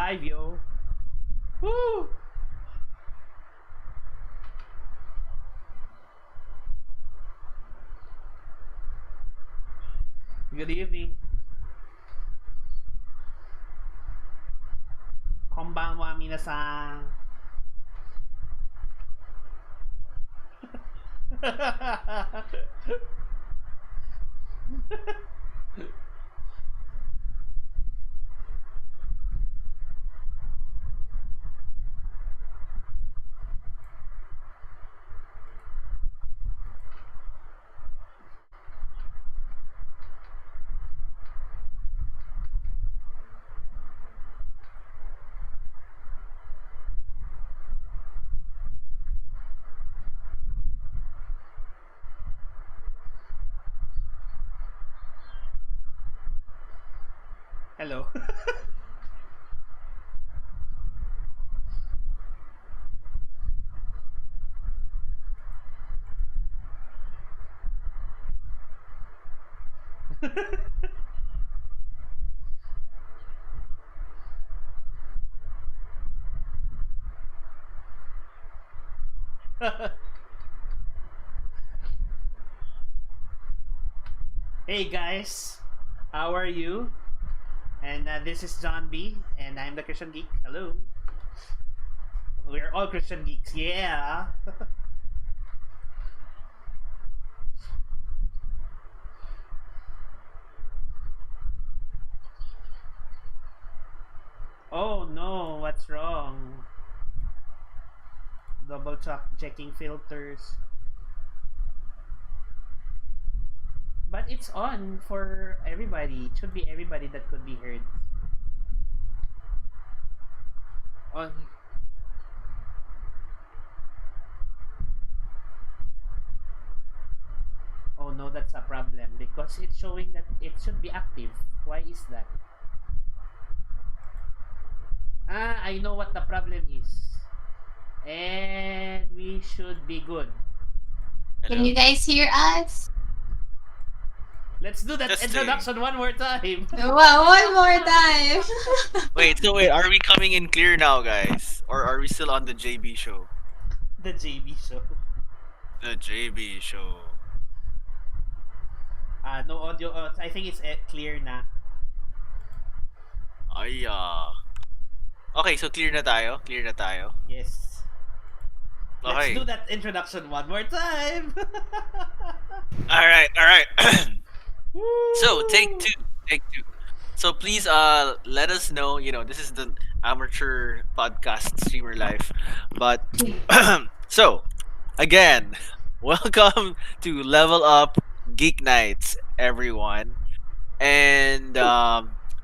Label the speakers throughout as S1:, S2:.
S1: live, yo. Woo! Good evening. Konbanwa minasan. Hello. Hey guys, how are you? And this is John B, and I'm the Christian Geek. Hello. We're all Christian geeks, yeah. Oh no, what's wrong? Double checking filters. But it's on for everybody. It should be everybody that could be heard. On. Oh no, that's a problem because it's showing that it should be active. Why is that? Ah, I know what the problem is. And we should be good.
S2: Can you guys hear us?
S1: Let's do that introduction one more time.
S2: Well, one more time.
S3: Wait, are we coming in clear now, guys? Or are we still on the JB show?
S1: The JB show.
S3: The JB show.
S1: No audio. I think it's clear na.
S3: Ay, Okay, so clear na tayo? Clear na tayo?
S1: Yes.
S3: Okay.
S1: Let's do that introduction one more time.
S3: Alright. So, take two. So, please, let us know, this is the amateur podcast streamer life. But, so, again, welcome to Level Up Geek Nights, everyone. And,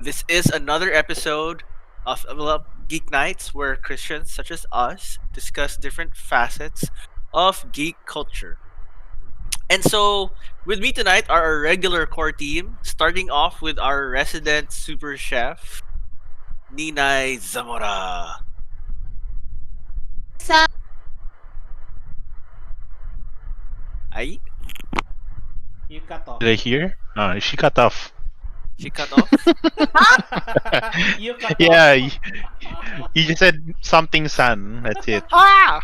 S3: this is another episode of Level Up Geek Nights where Christians such as us discuss different facets of geek culture. And so, with me tonight are our regular core team, starting off with our resident super chef, Ninay Zamora.
S2: So,
S3: Ay?
S1: You cut off.
S4: Did I hear? She cut off.
S3: She cut off?
S1: You cut
S4: Yeah,
S1: off.
S4: you just said something, son. That's it.
S3: Ah!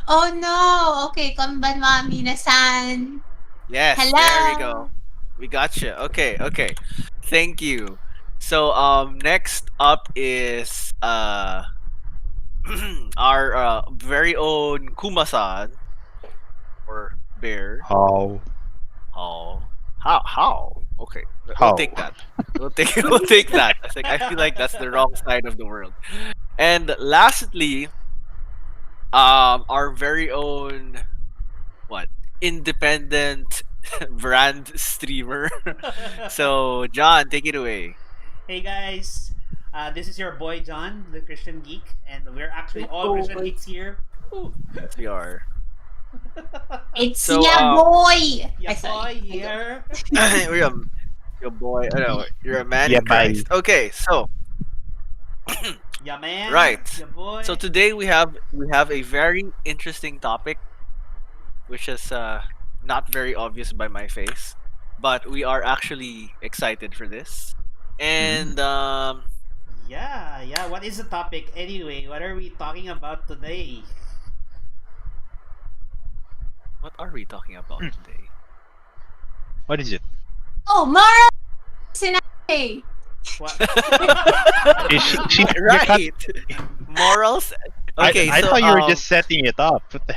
S2: oh no. Okay, konbanwa minasan.
S3: Yes,
S2: Hello.
S3: there we go. We gotcha. Okay. Thank you. So, next up is our very own Kuma-san or Bear.
S4: How?
S3: How? Okay,
S4: How?
S3: we'll take that. We'll take that. I feel like that's the wrong side of the world. And lastly, our very own independent brand streamer. So, John, take it away.
S1: Hey guys, this is your boy John, the Christian Geek, and we're actually all Christian geeks here. Ooh.
S3: Yes, we are.
S2: It's
S3: So,
S2: ya boy.
S1: Yeah,
S2: Ay, sorry.
S1: boy here.
S3: You're a boy. I know you're a man
S4: Yeah,
S3: in Christ. Okay, so
S1: Yeah, man.
S3: Right.
S1: Yeah, boy.
S3: so today we have a very interesting topic, which is not very obvious by my face, but we are actually excited for this. And
S1: Yeah. What is the topic anyway? What are we talking about today?
S3: What are we talking about today?
S4: What is it?
S2: Oh, Mara Sinay.
S1: What?
S4: Is she you're cut-
S3: Right. Morals. Okay,
S4: I
S3: so
S4: thought you were just setting it up. What the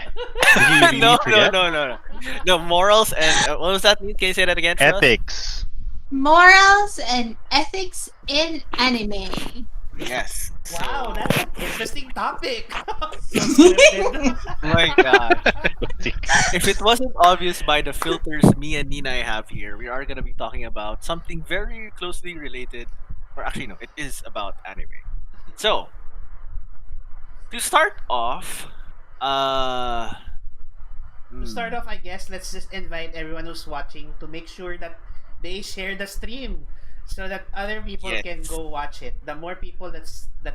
S4: Did you
S3: no,
S4: really forget?
S3: no. Morals and what was that mean? Can you say that again for us?
S4: Ethics.
S2: Morals and ethics in anime.
S3: Yes.
S1: Wow,
S3: So-
S1: that's an interesting topic. So scripted.
S3: my God.
S4: Ethics.
S3: If it wasn't obvious by the filters me and Nina have here, we are gonna be talking about something very closely related, or actually no, it is about anime. So to start off,
S1: To start off, I guess let's just invite everyone who's watching to make sure that they share the stream so that other people can
S3: Yes.
S1: go watch it. The more people that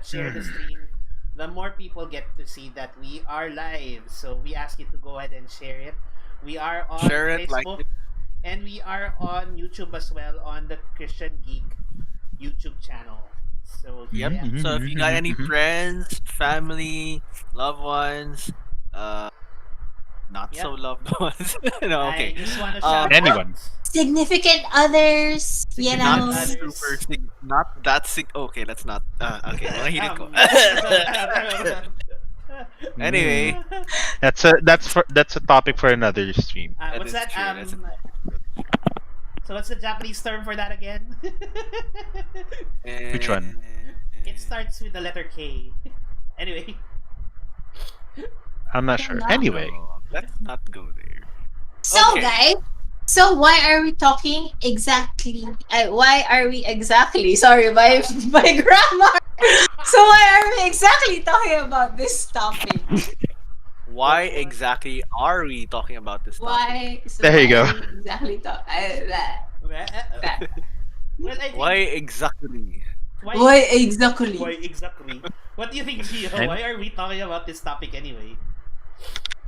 S1: share the stream, the more people get to see that we are live. So we ask you to go ahead and share it. We are on
S3: Share it, like
S1: Facebook and we are on YouTube as well on the Christian Geek YouTube channel. So
S3: Yep.
S1: yeah.
S4: Mhm,
S3: So if you got any
S4: mhm.
S3: friends, family, loved ones, not
S1: Yeah.
S3: so loved ones, no,
S1: I
S3: okay,
S1: just want to
S3: Um,
S1: shout
S4: Anyone.
S1: out.
S2: Significant others. You
S1: Significant
S2: know.
S1: others.
S3: not that sick. Okay, let's not. Okay, mahilig ko. Anyway,
S4: That's a topic for another stream.
S3: that
S1: What's
S3: is
S1: that?
S3: true, that's a-
S1: So what's the Japanese term for that again?
S4: Which one?
S1: It starts with the letter K. Anyway,
S4: I'm not sure.
S2: No.
S4: Anyway,
S3: No, let's not go there.
S2: So,
S3: Okay.
S2: guys, so why are we talking exactly? Why are we exactly? Sorry, my grammar. So why are we exactly talking about this topic?
S3: Why exactly are we talking about this topic?
S2: Why? So
S4: There you
S2: why
S4: go.
S2: are we exactly talking.
S1: well, I think,
S3: Why exactly?
S2: Why exactly?
S1: Why exactly? What do you think, Gio?
S4: And-
S1: Why are we talking about this topic anyway?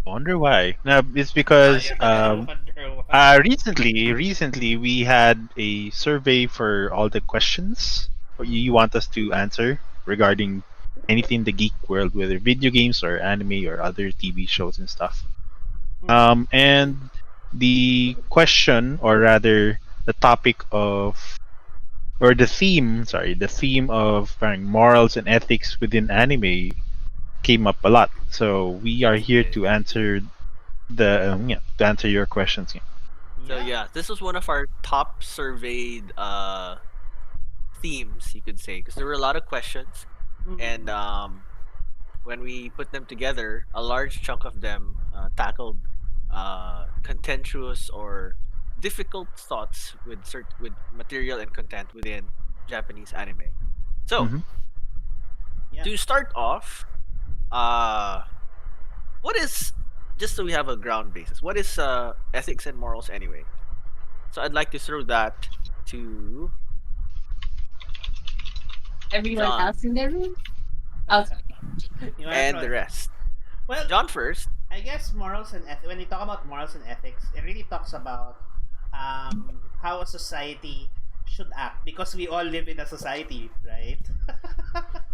S4: I wonder why. No, it's because
S1: I wonder why.
S4: recently we had a survey for all the questions you want us to answer regarding anything in the geek world, whether video games or anime or other TV shows and stuff. And the question, or rather, the topic of, or the theme, the theme of morals and ethics within anime came up a lot. So we are here to answer to answer your questions. Yeah.
S3: So yeah, this was one of our top surveyed themes, you could say, because there were a lot of questions,
S1: Mhm.
S3: and when we put them together, a large chunk of them tackled contentious or difficult thoughts with with material and content within Japanese anime. So
S4: Mhm.
S1: Yeah.
S3: to start off, what is, just so we have a ground basis, what is ethics and morals anyway? So I'd like to throw that to
S2: Everyone
S3: John.
S2: else in the room? Okay.
S1: You wanna
S3: and
S1: throw
S3: the
S1: it?
S3: rest.
S1: Well,
S3: John first.
S1: I guess morals and ethics. When we talk about morals and ethics, it really talks about how a society should act, because we all live in a society, right?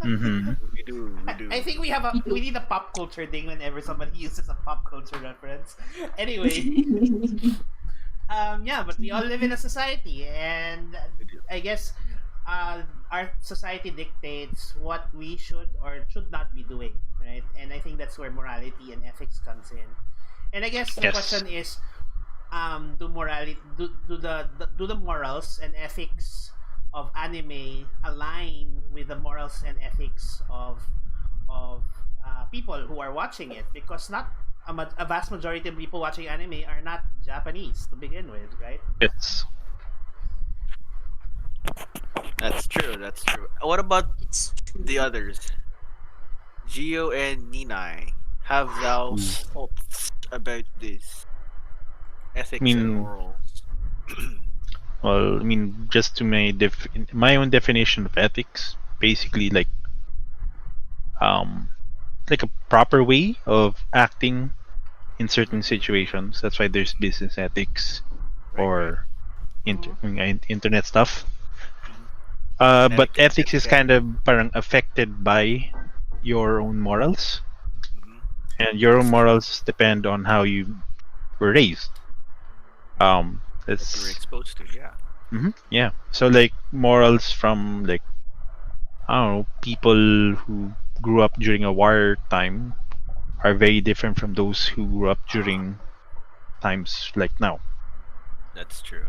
S4: Mhm.
S3: We do.
S1: I think we need a pop culture thing whenever somebody uses a pop culture reference. Anyway, yeah, but we all live in a society, and I guess our society dictates what we should or should not be doing, right? And I think that's where morality and ethics comes in. And I guess the
S4: Yes.
S1: question is, do the morals and ethics of anime align with the morals and ethics of people who are watching it? Because not a vast majority of people watching anime are not Japanese to begin with, right?
S4: It's
S3: That's true. That's true. What about
S2: It's true.
S3: the others? Gio and Ninai, have thou thoughts about this? Ethics and
S4: mean-
S3: morals.
S4: well, I mean, just to my own definition of ethics, basically like a proper way of acting in certain situations. That's why there's business ethics
S3: Right,
S4: or internet stuff. But
S3: etiquette,
S4: ethics is
S3: etiquette.
S4: kind of parang affected by your own morals,
S3: Hmm.
S4: and your own
S3: That's true.
S4: morals depend on how you were raised.
S3: What you were
S4: It's
S3: exposed to, yeah.
S4: yeah. So like morals from like I don't know people who grew up during a war time are very different from those who grew up during times like now.
S3: That's true.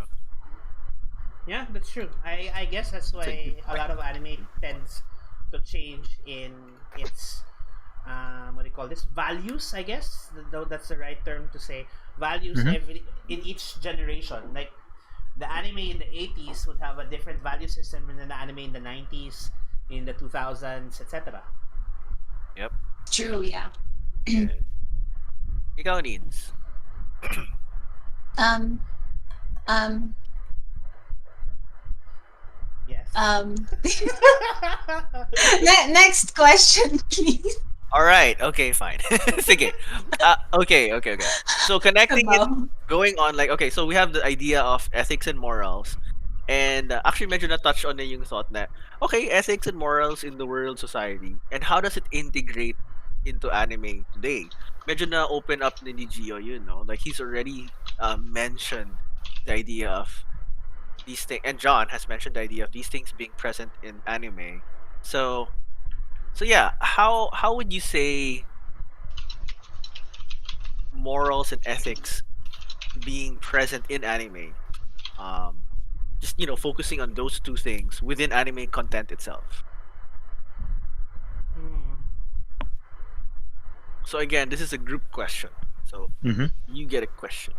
S1: Yeah, that's true. I guess that's
S3: It's a good
S1: why a lot of
S3: question.
S1: anime tends to change in its what do you call this, values, I guess, though that's the right term to say, values
S4: Hmm.
S1: every in each generation. Like the anime in the 80s would have a different value system than the anime in the 90s, in the 2000s, etc.
S3: Yep.
S2: True, yeah.
S3: Yeah. Ikaw needs.
S2: um, um,
S1: Yes.
S2: Next question, please.
S3: All right. Okay. Fine. Sige. Okay. Okay. Okay. So connecting it,
S2: Wow.
S3: going on like okay. So we have the idea of ethics and morals, and actually, medyo na touch on na yung thought na okay, ethics and morals in the world society, and how does it integrate into anime today? Medyo na open up ni Gio, you know, like he's already mentioned the idea of these things, and John has mentioned the idea of these things being present in anime. So so yeah, how would you say morals and ethics being present in anime? Um, just focusing on those two things within anime content itself.
S1: Hmm.
S3: So again, this is a group question. So
S4: Hmm.
S3: you get a question.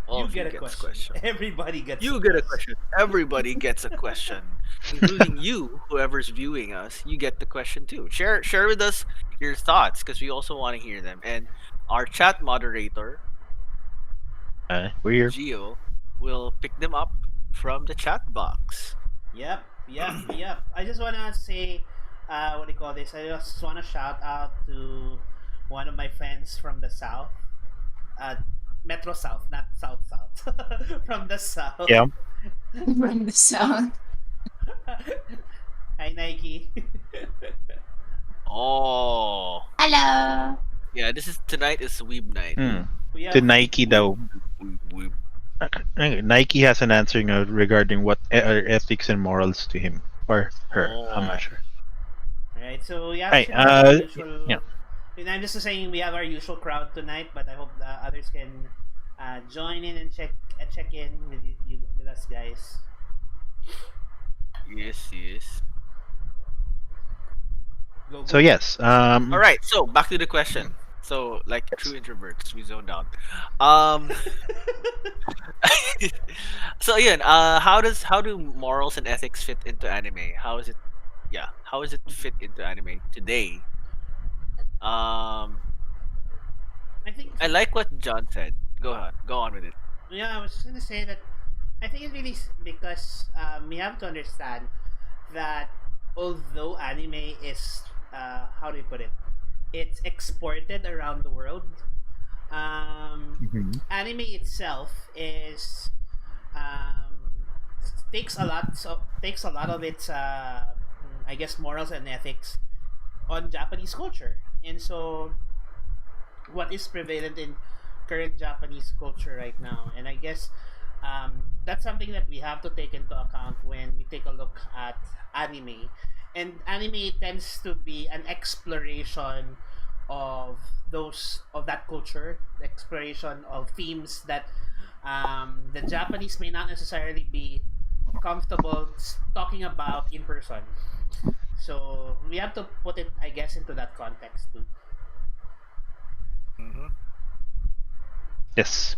S3: All
S1: You
S3: of you
S1: get a
S3: gets
S1: question.
S3: question.
S1: Everybody gets a
S3: You get a
S1: question.
S3: question. Everybody gets a question, including you, whoever's viewing us. You get the question too. Share with us your thoughts because we also want to hear them. And our chat moderator,
S4: We're here.
S3: Gio, will pick them up from the chat box.
S1: Yep, yep. I just wanna say, what do you call this? I just wanna shout out to one of my friends from the south, uh, Metro South, not South South, from the south.
S4: Yeah.
S2: From the sound.
S1: Hi Nike.
S3: Oh,
S2: Hello.
S3: yeah. This is tonight is Weeb night.
S4: Hmm.
S1: We
S4: To
S1: have
S4: Nike
S3: Weeb,
S4: though,
S3: weeb, weeb.
S4: Nike has an answer now regarding what are ethics and morals to him or her. I'm not
S3: Oh,
S4: sure.
S1: right. So we
S4: Hi.
S1: actually have our
S4: Yeah.
S1: usual. And I'm just saying we have our usual crowd tonight, but I hope others can join in and check in with you with us guys.
S3: yes, yes.
S1: Go
S4: So
S1: go go.
S4: yes.
S3: All right. So back to the question. So like true
S4: Yes.
S3: introverts, we zoned out. Um. So Ian, how do morals and ethics fit into anime? How is it? Yeah, how is it fit into anime today? Um,
S1: I think
S3: I like what John said. Go on with it.
S1: yeah, I was just gonna say that I think it's really because we have to understand that although anime is how do you put it? It's exported around the world.
S4: Hmm.
S1: Anime itself is um, takes a lot of its I guess morals and ethics on Japanese culture, and so what is prevalent in current Japanese culture right now. And I guess that's something that we have to take into account when we take a look at anime. And anime tends to be an exploration of that culture, the exploration of themes that the Japanese may not necessarily be comfortable talking about in person. So we have to put it, I guess, into that context too.
S3: Hmm.
S4: Yes.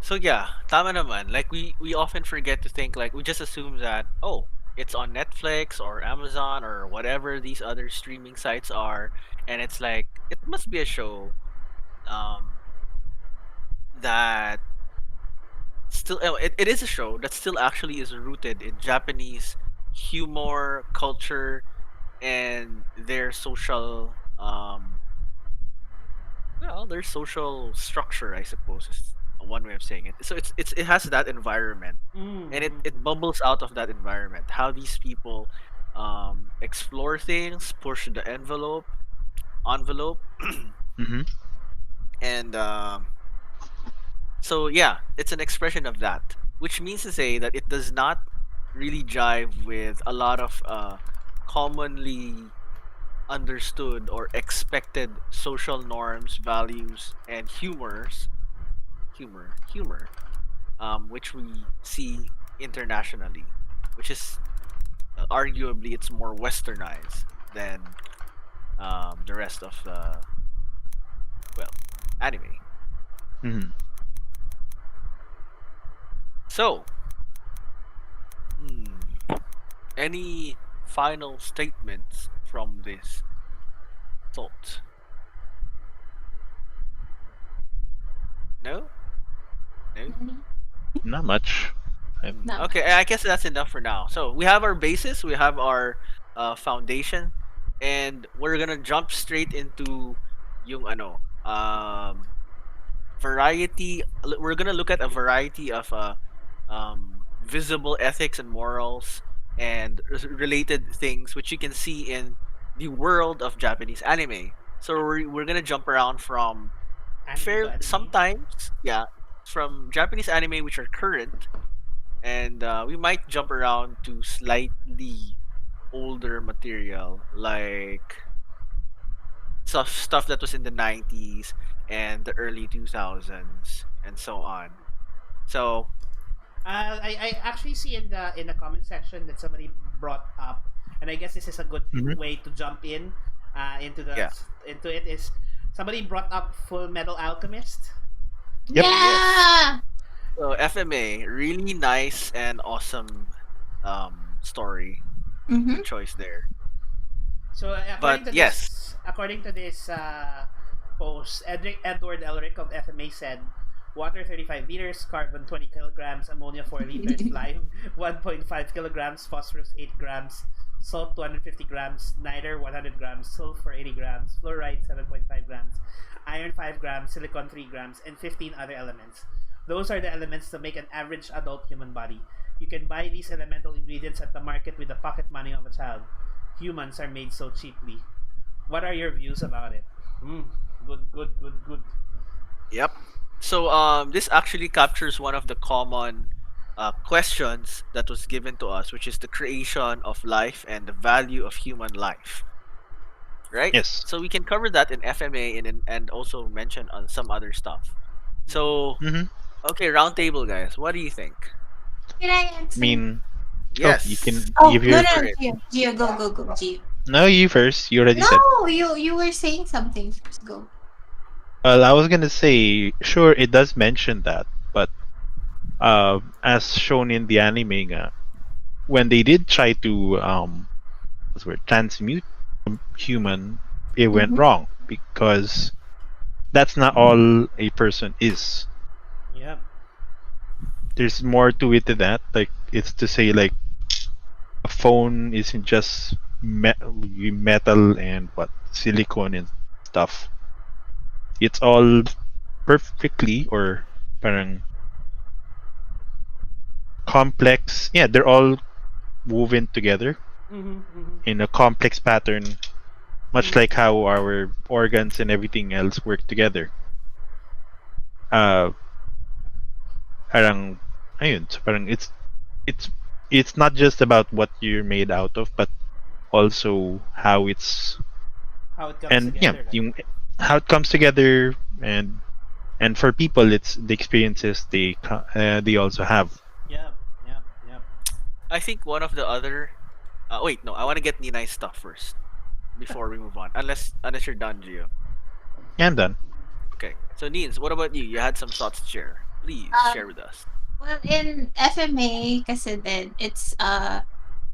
S3: So yeah, tama naman. Like we often forget to think like we just assume that oh it's on Netflix or Amazon or whatever these other streaming sites are, and it's like it must be a show um that still it is a show that still actually is rooted in Japanese humor, culture, and their social well their social structure I suppose is one way of saying it. So it has that environment, and it bubbles out of that environment. How these people explore things, push the envelope,
S4: Mm-hmm.
S3: and so yeah, it's an expression of that, which means to say that it does not really jive with a lot of commonly understood or expected social norms, values, and humor, which we see internationally, which is arguably it's more westernized than the rest of the well anime.
S4: Mm-hmm.
S3: So, hmm, any final statements from this thought? No, no.
S4: Not much.
S2: Not
S3: Okay,
S2: much.
S3: I guess that's enough for now. So we have our basis, we have our foundation, and we're gonna jump straight into yung ano variety. We're gonna look at a variety of visible ethics and morals and related things which you can see in the world of Japanese anime. So we're gonna jump around from
S1: Anime to
S3: fair
S1: anime.
S3: sometimes, yeah, from Japanese anime which are current, and we might jump around to slightly older material like stuff that was in the 90s and the early 2000s and so on. So
S1: I actually see in the comment section that somebody brought up, and I guess this is a good
S4: Mm-hmm.
S1: way to jump in into
S3: yeah,
S1: into it. Is somebody brought up Full Metal Alchemist?
S4: Yep.
S3: yes.
S2: Yeah.
S3: So FMA, really nice and awesome story
S2: Mm-hmm.
S3: choice there.
S1: So
S3: But yes,
S1: according to this post, Edward Elric of FMA said, water 35 liters, carbon 20 kilograms, ammonia 4 liters, lime 1.5 kilograms, phosphorus 8 grams, salt 250 grams, niter 100 grams, sulfur 80 grams, fluoride 7.5 grams, iron 5 grams, silicon 3 grams, and 15 other elements. Those are the elements to make an average adult human body. You can buy these elemental ingredients at the market with the pocket money of a child. Humans are made so cheaply. What are your views about it? Good, good, good, good.
S3: yep. So this actually captures one of the common questions that was given to us, which is the creation of life and the value of human life, right?
S4: Yes.
S3: So we can cover that in FMA and also mention on some other stuff. So
S4: Mm-hmm.
S3: okay, round table guys, what do you think?
S2: Can I
S4: I
S2: answer?
S4: mean, oh, you
S3: Yes,
S4: can
S2: Oh
S4: give
S2: no
S3: go
S4: your.
S3: for
S2: no,
S3: it.
S2: Gio, Gio, go, Gio.
S4: No, you first. You already said.
S2: No, you were saying something first. Go.
S4: Well, I was gonna say, sure, it does mention that, but as shown in the anime, when they did try to what's the word, transmute human, it went
S2: Mm-hmm.
S4: wrong because that's not all a person is.
S1: Yeah.
S4: There's more to it than that. Like it's to say, like a phone isn't just metal and what silicone and stuff. It's all perfectly or parang complex. Yeah, they're all woven together
S1: Mm-hmm, mm-hmm,
S4: in a complex pattern, much
S1: mm-hmm.
S4: like how our organs and everything else work together. Uh, parang, ayun, so parang it's it's not just about what you're made out of, but also how it's
S1: How it comes
S4: and yeah,
S1: together, right?
S4: yung, how it comes together and for people, it's the experiences they also have.
S1: Yeah, yeah, yeah.
S3: I think one of the other wait, no, I want to get Ninai's stuff first before we move on. Unless you're done, Gio.
S4: Yeah, I'm done.
S3: Okay. So Nins, what about you? You had some thoughts to share. Please share
S2: Um,
S3: with us.
S2: well, in FMA, kasi then it's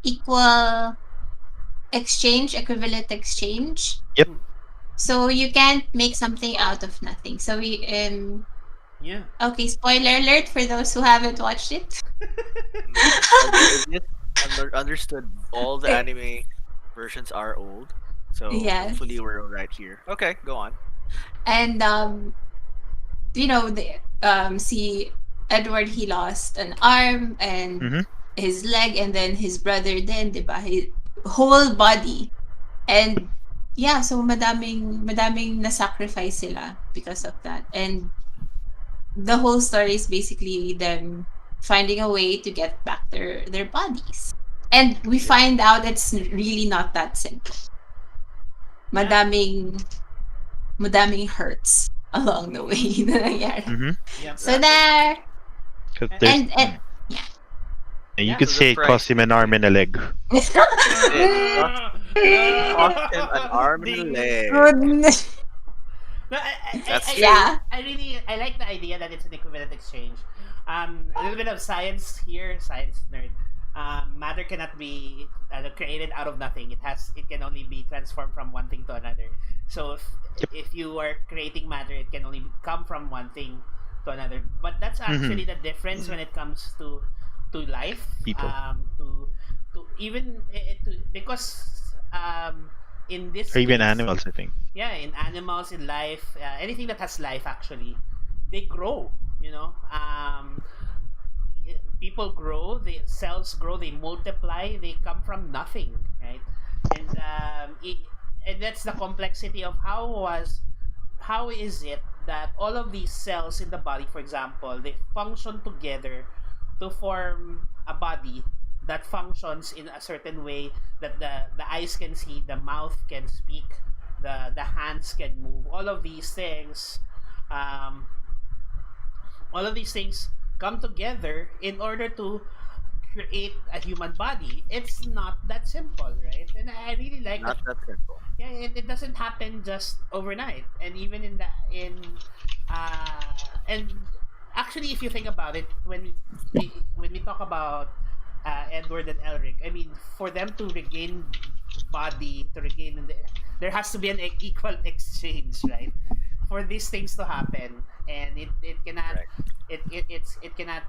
S2: equal exchange, equivalent exchange.
S4: Yep.
S2: So you can't make something out of nothing. So we
S1: Yeah.
S2: okay, spoiler alert for those who haven't watched it.
S3: Just understood all the anime versions are old. So hopefully
S2: Yes.
S3: we're all right here. Okay, go on.
S2: And see Edward, he lost an arm and
S4: Mm-hmm.
S2: his leg, and then his brother din, diba? His whole body. And yeah, so madaming na-sacrifice sila because of that. And the whole story is basically them finding a way to get back their bodies. And we
S3: Yep.
S2: find out it's really not that simple.
S1: Yeah.
S2: Madaming madaming hurts along the way na nangyari.
S4: Mm-hmm.
S1: Yep.
S2: So
S3: Exactly.
S2: there.
S4: Because there's,
S2: And
S4: you
S1: Yeah.
S4: could
S3: So
S4: say
S3: the
S4: it
S3: price
S4: cost him an arm and a leg.
S3: it cost him an arm and a
S1: Ding.
S3: leg.
S2: Goodness.
S1: No,
S3: That's
S2: Yeah.
S1: I like the idea that it's an equivalent exchange. A little bit of science here, science nerd. Matter cannot be created out of nothing. It can only be transformed from one thing to another. So if you are creating matter, it can only come from one thing to another. But that's actually the difference when it comes to life.
S4: People.
S1: To even because in this
S4: Or even
S1: case,
S4: animals, I think.
S1: yeah, in animals, in life, anything that has life, actually, they grow. You know, people grow, the cells grow, they multiply, they come from nothing, right? And and that's the complexity of how is it that all of these cells in the body, for example, they function together to form a body that functions in a certain way, that the eyes can see, the mouth can speak, the hands can move, um, all of these things come together in order to create a human body. It's not that simple, right? And I really like
S3: Not
S1: that.
S3: that simple.
S1: Yeah, it doesn't happen just overnight. And even uh and actually, if you think about it, when we talk about Edward and Elric, I mean, for them to regain body, there has to be an equal exchange, right? For these things to happen, and it cannot
S3: Right.
S1: it cannot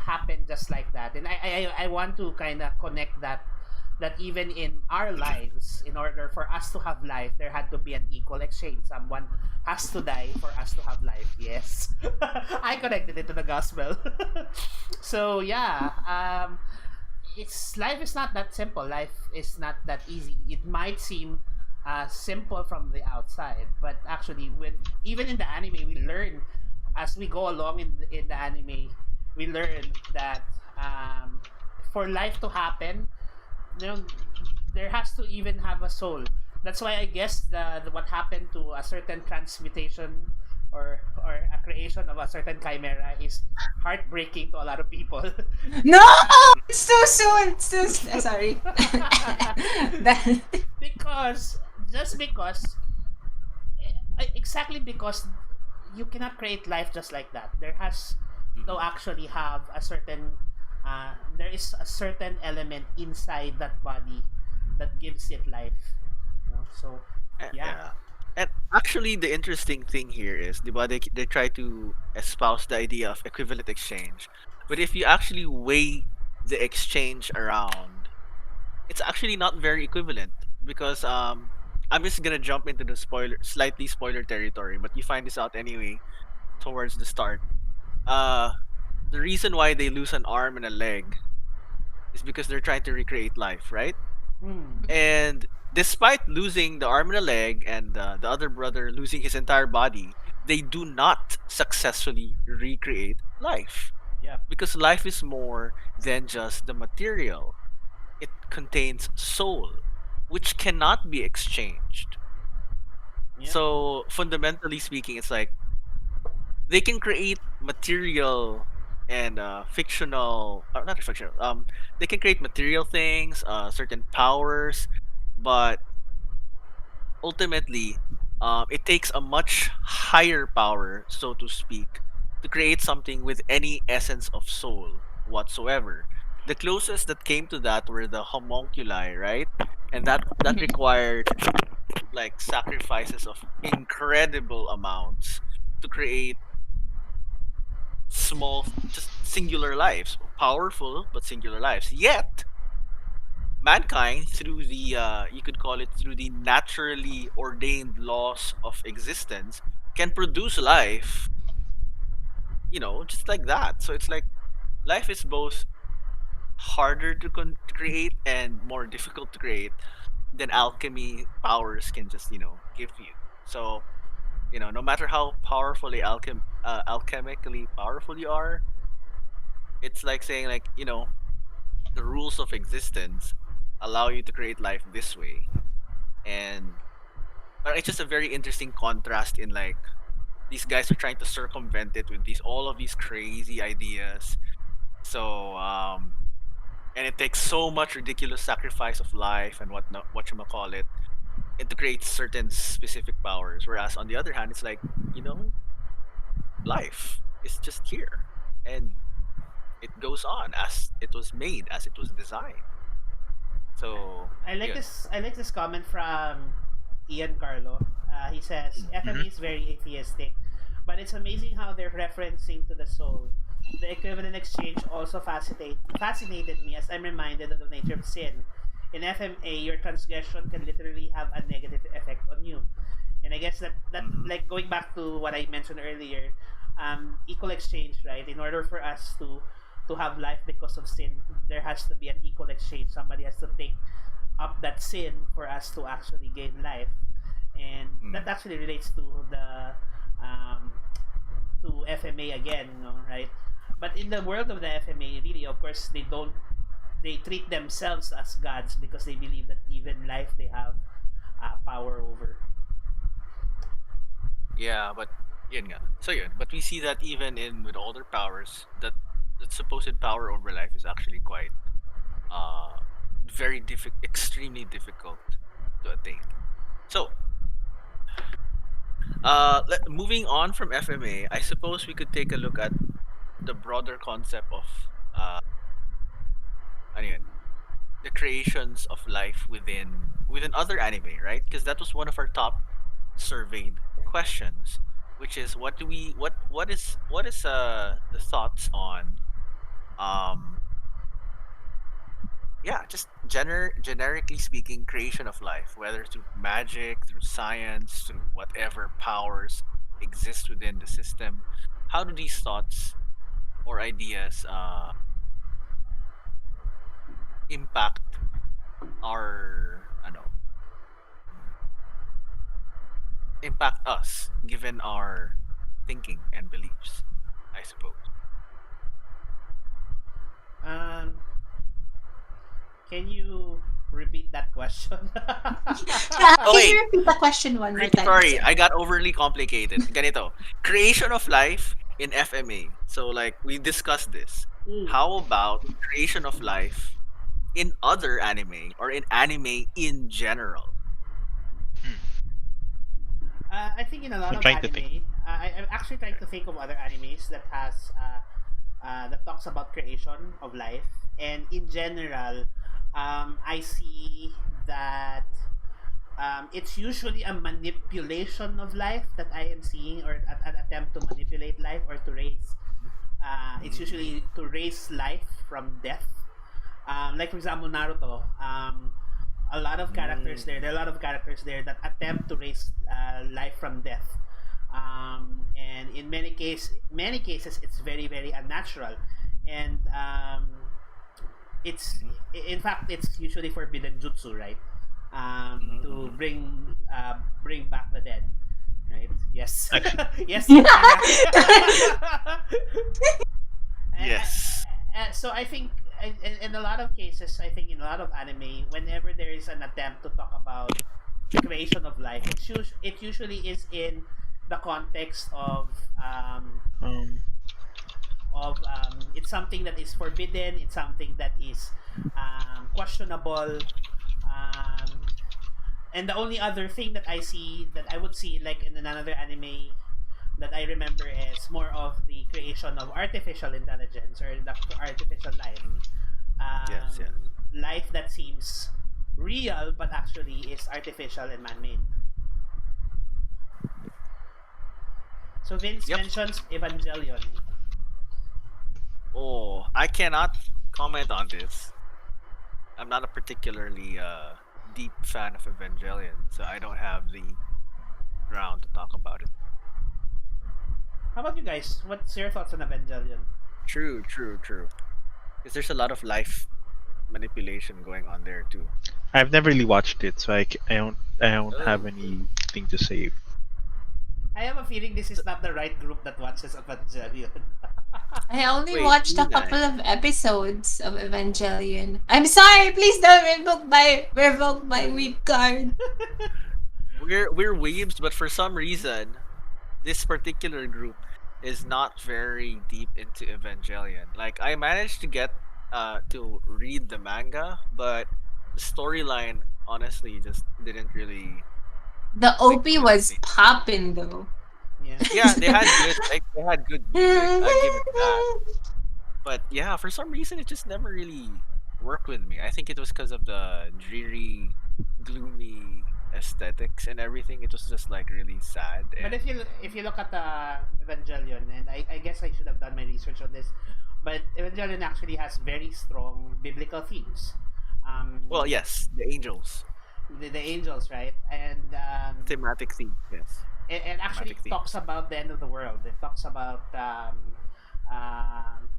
S1: happen just like that. And I want to kind of connect that even in our lives, in order for us to have life, there had to be an equal exchange. Someone has to die for us to have life. Yes. I connected it to the gospel. So yeah, it's life is not that simple. Life is not that easy. It might seem simple from the outside, but actually, when even in the anime, we learn as we go along in the anime, we learn that for life to happen, you know, there has to even have a soul. That's why I guess the what happened to a certain transmutation or a creation of a certain chimera is heartbreaking to a lot of people.
S2: No! It's too soon. Sorry. That-
S1: because just because exactly because you cannot create life just like that. There has to actually have a certain there is a certain element inside that body that gives it life. You know? So yeah.
S3: Yeah. And actually, the interesting thing here is, diba, they try to espouse the idea of equivalent exchange. But if you actually weigh the exchange around, it's actually not very equivalent because I'm just gonna jump into the slightly spoiler territory, but you find this out anyway towards the start. Uh, the reason why they lose an arm and a leg is because they're trying to recreate life, right?
S1: Hmm.
S3: And despite losing the arm and a leg, and the other brother losing his entire body, they do not successfully recreate life
S1: Yeah.
S3: because life is more than just the material. It contains soul, which cannot be exchanged.
S1: Yeah.
S3: So fundamentally speaking, it's like they can create material and fictional, or not fictional. They can create material things, certain powers, but ultimately, it takes a much higher power, so to speak, to create something with any essence of soul whatsoever. The closest that came to that were the homunculi, right? And that
S2: Mhm.
S3: required like sacrifices of incredible amounts to create small, just singular lives, powerful but singular lives. Yet mankind, through the you could call it through the naturally ordained laws of existence, can produce life just like that. So it's like life is both harder to create and more difficult to create than alchemy powers can just give you. So no matter how powerfully alchemically powerful you are, it's like saying like the rules of existence allow you to create life this way. And but it's just a very interesting contrast in like these guys are trying to circumvent it with these all of these crazy ideas. So and it takes so much ridiculous sacrifice of life and what you call it, and to create certain specific powers. Whereas on the other hand, it's like you know life is just here, and it goes on as it was made, as it was designed. So
S1: I like
S3: yun.
S1: this. I like this comment from Ian Carlo. He says FME is very atheistic, but it's amazing how they're referencing to the soul. The equivalent exchange also fascinated me as I'm reminded of the nature of sin. In FMA, your transgression can literally have a negative effect on you. And I guess that
S3: Mhm.
S1: like going back to what I mentioned earlier, equal exchange, right? In order for us to have life because of sin, there has to be an equal exchange. Somebody has to take up that sin for us to actually gain life, and
S3: Mm.
S1: that actually relates to the um, to FMA again, right? But in the world of the FMA, really, of course, they treat themselves as gods because they believe that even life they have power over.
S3: Yeah, but yun nga. So yun, but we see that even in with all their powers, that supposed power over life is actually quite uh very extremely difficult to attain. So moving on from FMA, I suppose we could take a look at the broader concept of uh ano yun, the creations of life within other anime, right? Because that was one of our top surveyed questions, which is what is the thoughts on um yeah, just generically speaking, creation of life, whether through magic, through science, through whatever powers exist within the system. How do these thoughts or ideas impact our impact us given our thinking and beliefs, I suppose.
S1: Um, can you repeat that question?
S3: Oh
S2: Can
S3: wait,
S2: you repeat the question one more time,
S3: sorry,
S2: sir?
S3: I got overly complicated. Ganito, creation of life in FMA. So like we discussed this.
S1: Mm.
S3: How about creation of life in other anime or in anime in general?
S4: Hmm.
S1: I think in a lot
S4: I'm
S1: of
S4: trying to think.
S1: anime, I'm actually trying to think of other animes that has that talks about creation of life, and in general, I see that it's usually a manipulation of life that I am seeing, or an attempt to manipulate life or to raise. It's
S3: Mm.
S1: usually to raise life from death. Like for example, Naruto. A lot of characters there.
S3: Mm.
S1: There are a lot of characters there that attempt to raise life from death. And in many cases, it's very very unnatural, and it's
S3: Mhm.
S1: in fact it's usually forbidden jutsu, right?
S3: Mhm,
S1: To
S3: mhm.
S1: bring back the dead, right? Yes,
S4: Actually,
S1: yes, Kira.
S3: Yes.
S1: So I think in a lot of cases, I think in a lot of anime, whenever there is an attempt to talk about the creation of life, it usually is in the context
S4: um,
S1: it's something that is forbidden, it's something that is questionable, and the only other thing that I see that I would see like in another anime that I remember is more of the creation of artificial intelligence or the artificial life.
S3: Mhm. Yes,
S1: Um,
S3: yes.
S1: Life that seems real but actually is artificial and man-made. So Vince
S3: Yep.
S1: mentions Evangelion.
S3: Oh, I cannot comment on this. I'm not a particularly deep fan of Evangelion, so I don't have the ground to talk about it.
S1: How about you guys? What's your thoughts on Evangelion?
S3: True, true, true. Because there's a lot of life manipulation going on there too.
S4: I've never really watched it, so I don't have
S3: Oh,
S4: anything to say.
S1: I have a feeling this is not the right group that watches Evangelion.
S2: I only
S3: wait,
S2: watched a
S3: Mina,
S2: couple of episodes of Evangelion. I'm sorry, please don't revoke my weak card.
S3: we're weebs, but for some reason, this particular group is not very deep into Evangelion. Like I managed to get to read the manga, but the storyline honestly just didn't really
S2: The
S3: click
S2: OP
S3: with
S2: was
S3: me.
S2: popping though.
S1: Yeah.
S3: Yeah, they had good music. I give it that. But yeah, for some reason it just never really worked with me. I think it was because of the dreary, gloomy aesthetics and everything. It was just like really sad
S1: But
S3: and
S1: if you look at Evangelion, and I guess I should have done my research on this, but Evangelion actually has very strong biblical themes.
S3: well, yes, the angels,
S1: The angels, right? And
S3: thematic theme, yes,
S1: it actually
S3: thematic
S1: talks
S3: themes.
S1: about the end of the world. It talks about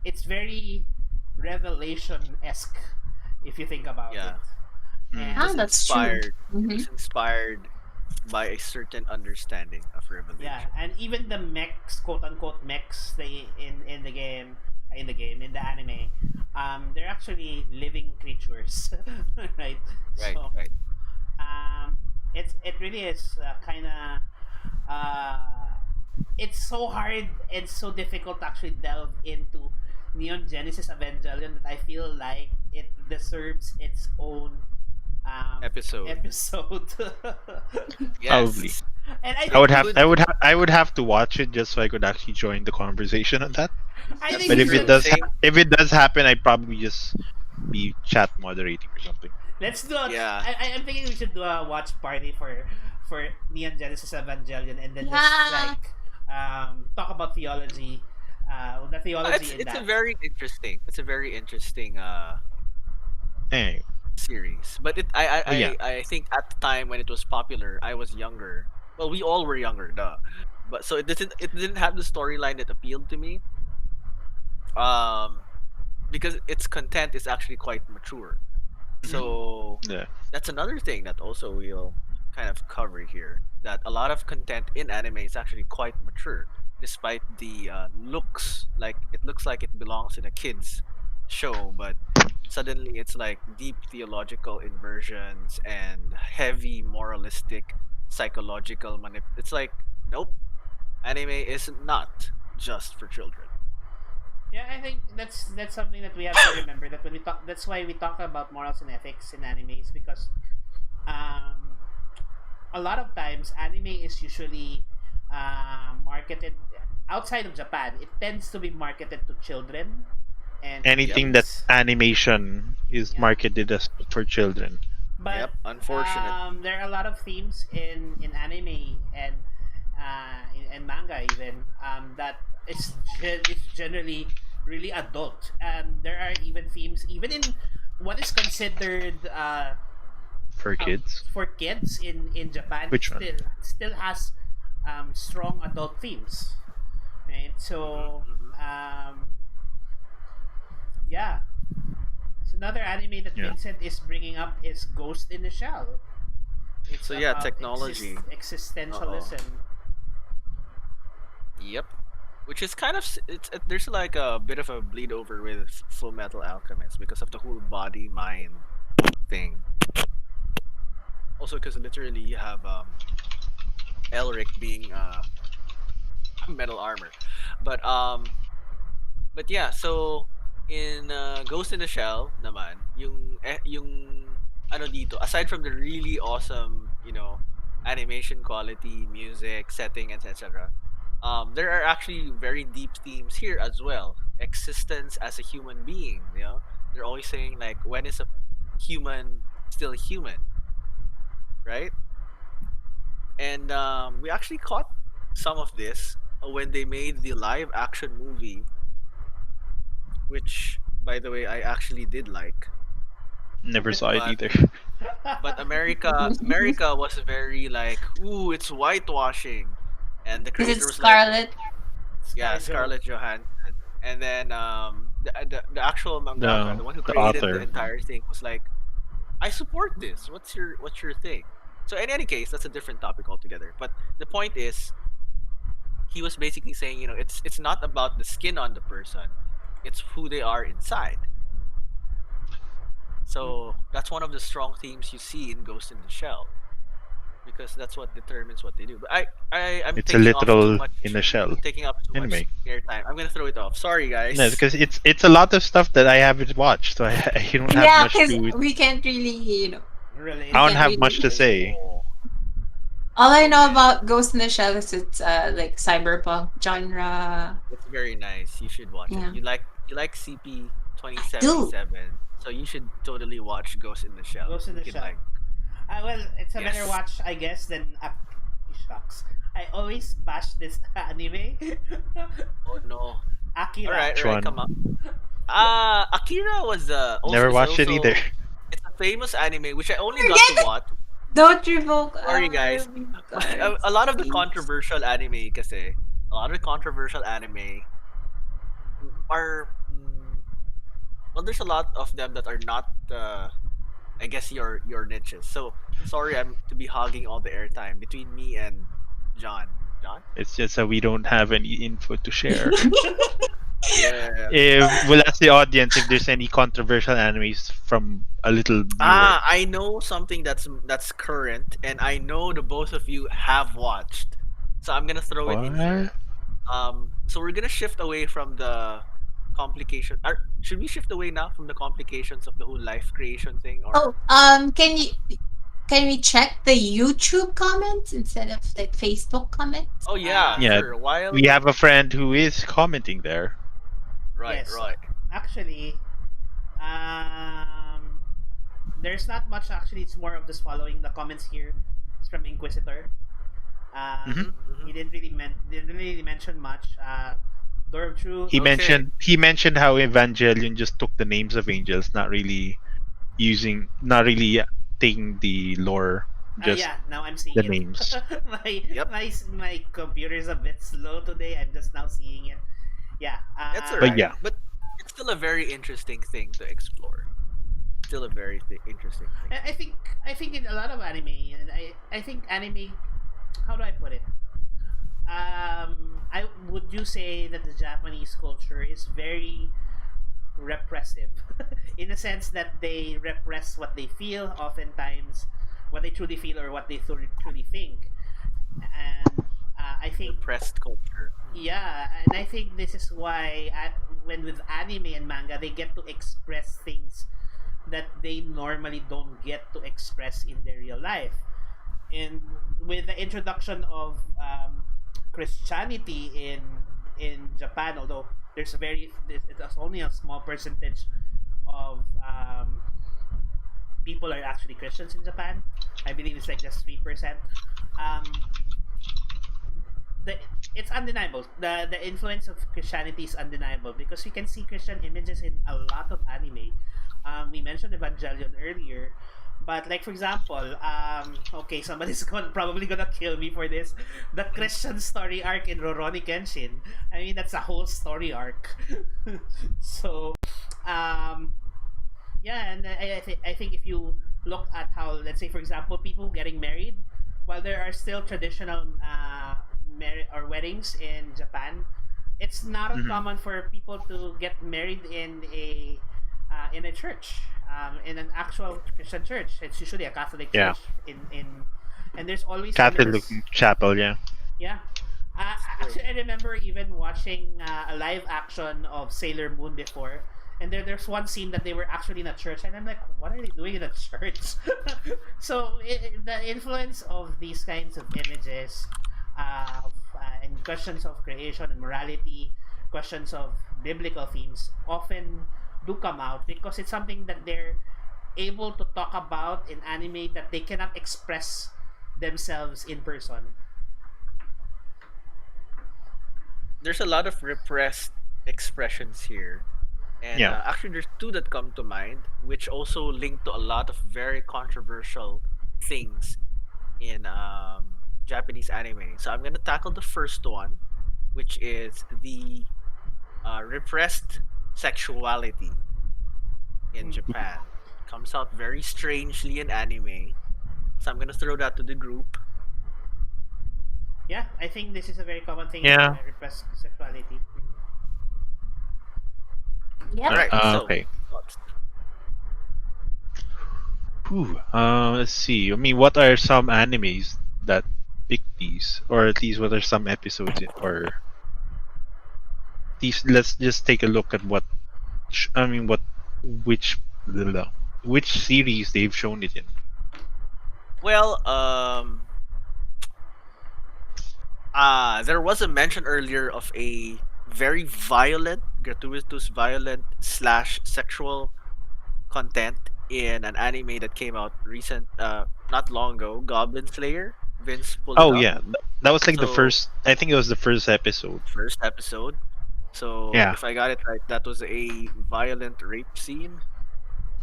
S1: it's very Revelation esque if you think about it.
S3: Yeah,
S4: Mm.
S3: it
S2: Ah,
S3: was
S1: And
S2: that's true.
S3: inspired. It
S2: Hmm.
S3: was inspired by a certain understanding of
S1: yeah,
S3: revelation.
S1: and even the mechs, quote unquote mechs, they in the anime, they're actually living creatures, right?
S3: Right,
S1: So
S3: right.
S1: um, it really is kind of it's so hard and so difficult to actually delve into Neon Genesis Evangelion that I feel like it deserves its own
S3: Episode.
S1: episode.
S4: Probably.
S3: Yes,
S1: And I
S4: I
S1: think
S4: would
S1: we
S4: have
S1: should.
S4: I would have I would have to watch it just so I could actually join the conversation on that.
S1: I think
S4: But
S1: we
S4: if it
S1: should.
S4: does
S3: same.
S4: if it does happen, I'd probably just be chat moderating or something.
S1: Let's do a.
S3: Yeah,
S1: I'm thinking we should do a watch party for Neon Genesis Evangelion, and then just
S2: Yeah.
S1: like talk about theology, the theology in
S3: it's a
S1: that.
S3: very interesting. It's a very interesting
S4: Anyway,
S3: series. But
S4: but yeah,
S3: I think at the time when it was popular, I was younger. Well, we all were younger, duh. But so it didn't have the storyline that appealed to me. Um, because its content is actually quite mature. So
S4: yeah.
S3: that's another thing that also we'll kind of cover here. That a lot of content in anime is actually quite mature, despite the looks. Like it looks like it belongs in a kids show, but suddenly it's like deep theological inversions and heavy moralistic psychological It's like nope, anime is not just for children.
S1: Yeah, I think that's something that we have to remember that when we talk. That's why we talk about morals and ethics in animes because um, a lot of times anime is usually marketed outside of Japan. It tends to be marketed to children and to
S3: Yep,
S4: Anything that
S1: kids.
S4: animation is
S1: Yeah,
S4: marketed as for children.
S1: but
S3: yep. Unfortunate.
S1: there are a lot of themes in anime and manga even that it's generally really adult. There are even themes even in what is considered
S4: For kids.
S1: for kids in Japan. It
S4: Which one?
S1: still has strong adult themes, right?
S3: Hmm,
S1: So
S3: hmm.
S1: yeah. So another anime that
S4: Yeah.
S1: Vincent is bringing up is Ghost in the Shell. It's
S3: So yeah,
S1: about
S3: technology. Uh oh.
S1: existentialism.
S3: Yep. Which is kind of there's like a bit of a bleed over with Full Metal Alchemist because of the whole body mind thing. Also, because literally you have Elric being metal armor, but yeah. So in Ghost in the Shell, naman yung ano dito aside from the really awesome animation quality, music, setting, etc. There are actually very deep themes here as well. Existence as a human being, they're always saying like, when is a human still human, right? And we actually caught some of this when they made the live action movie, which, by the way, I actually did like.
S4: Never saw it
S3: But
S4: either.
S3: America was very like, ooh, it's whitewashing, and the
S2: Is it
S3: creator was like,
S2: Scarlet?
S3: Yeah,
S1: ScarJo.
S3: Scarlett Johansson. And then the actual mangaka,
S4: The
S3: the one who
S4: the
S3: created the
S4: author.
S3: entire thing, was like, I support this. What's your thing? So in any case, that's a different topic altogether. But the point is, he was basically saying, it's not about the skin on the person, it's who they are inside. So that's one of the strong themes you see in Ghost in the Shell, because that's what determines what they do. But I'm
S4: It's a
S3: taking off too
S4: literal
S3: much.
S4: in the shell.
S3: I'm taking up too much
S4: Anyway,
S3: airtime. I'm gonna throw it off. Sorry,
S4: no,
S3: guys.
S4: because it's a lot of stuff that I haven't watched, so I don't have
S2: Yeah,
S4: much
S2: because
S4: to
S2: we can't really,
S1: Relate.
S2: we
S4: I don't
S2: can't
S4: have much to
S2: really.
S4: say.
S3: Oh,
S2: All I
S3: oh
S2: know
S3: man,
S2: about Ghost in the Shell is it's like cyberpunk genre.
S3: it's very nice. You should watch it.
S2: Yeah,
S3: You like CP
S2: I do.
S3: 2077, so you should totally watch Ghost in the Shell.
S1: Ghost in
S3: You
S1: the
S3: can
S1: Shell.
S3: like
S1: Well, it's a better
S3: yes.
S1: watch, I guess, than Shucks. I always bash this anime.
S3: Oh no. All
S1: Akira.
S3: right,
S4: Which
S3: all right, come
S4: one?
S3: on. Akira was also
S4: Never
S3: is
S4: watched it either.
S3: also it's a famous anime which I only got to
S2: Forget it.
S3: watch.
S2: Don't revoke
S3: Sorry
S2: our
S3: guys.
S2: cards,
S3: A lot of the
S2: please.
S3: controversial anime kasi, a lot of the controversial anime are well, there's a lot of them that are not I guess your niches. So sorry, I'm to be hogging all the airtime between me and John. John?
S4: It's just that we don't have any info to share.
S3: Yeah.
S4: If we'll ask the audience if there's any controversial animes from a little viewer.
S3: I know something that's current, and I know the both of you have watched. So I'm gonna throw it in
S4: What?
S3: here. So we're gonna shift away from the complication. Should we shift away now from the complications of the whole life creation thing, or
S2: Oh, can we check the YouTube comments instead of like Facebook comments?
S3: oh yeah,
S4: Yeah,
S3: sure. While
S4: we have a friend who is commenting there.
S3: right,
S1: Yes.
S3: right.
S1: Actually, um, there's not much. Actually, it's more of just following the comments here. It's from Inquisitor.
S4: Mhm.
S3: Mhm.
S1: He didn't really mention much. Door of Truth.
S4: He
S3: Okay.
S4: mentioned how Evangelion just took the names of angels, not really taking the lore, just
S1: Yeah, now I'm seeing
S4: the
S1: it.
S4: names.
S3: Yep.
S1: my computer's a bit slow today. I'm just now seeing it. Yeah.
S3: That's
S4: But
S3: alright.
S4: yeah,
S3: But it's still a very interesting thing to explore. Still a very interesting thing.
S1: I think in a lot of anime, and I think anime. How do I put it? I would you say that the Japanese culture is very repressive, in the sense that they repress what they feel, oftentimes, what they truly feel or what they truly think, and I think
S3: Repressed culture.
S1: yeah, and I think this is why when with anime and manga, they get to express things that they normally don't get to express in their real life. And with the introduction of Christianity in Japan, although it's only a small percentage of people are actually Christians in Japan. I believe it's like just 3%. Um, the it's undeniable. The influence of Christianity is undeniable because you can see Christian images in a lot of anime. We mentioned Evangelion earlier, but like for example, okay, somebody's probably gonna kill me for this. The Christian story arc in Rurouni Kenshin. I mean, that's a whole story arc. So, um, yeah, and I think if you look at how, let's say for example, people getting married, while there are still traditional or weddings in Japan, it's not
S4: Mhm.
S1: uncommon for people to get married in a church, in an actual Christian church. It's usually a Catholic
S4: Yeah,
S1: church and there's always
S4: Catholic chapel. Yeah,
S1: yeah.
S3: True.
S1: Actually, I remember even watching a live action of Sailor Moon before, and there's one scene that they were actually in a church, and I'm like, what are they doing in a church? So the influence of these kinds of images, and questions of creation and morality, questions of biblical themes, often do come out because it's something that they're able to talk about in anime that they cannot express themselves in person.
S3: There's a lot of repressed expressions here. And
S4: yeah.
S3: actually, there's two that come to mind, which also link to a lot of very controversial things in Japanese anime. So I'm gonna tackle the first one, which is the repressed sexuality in
S1: Mm.
S3: Japan. Comes out very strangely in anime. So I'm gonna throw that to the group.
S1: Yeah, I think this is a very common thing in
S4: Yeah.
S1: anime, repressed sexuality.
S3: All
S2: Yep.
S3: right, so
S4: Okay.
S3: thoughts?
S4: Whew. Let's see. I mean, what are some animes that pick these, or at least what are some episodes, or these? Let's just take a look at what. I mean, which, blah, blah, which series they've shown it in.
S3: Well, there was a mention earlier of a very violent, gratuitous, violent slash sexual content in an anime that came out not long ago. Goblin Slayer. Vince pulled it
S4: Oh
S3: up.
S4: yeah, that was like the
S3: So
S4: first. I think it was the first episode.
S3: first episode. So
S4: Yeah.
S3: if I got it right, that was a violent rape scene.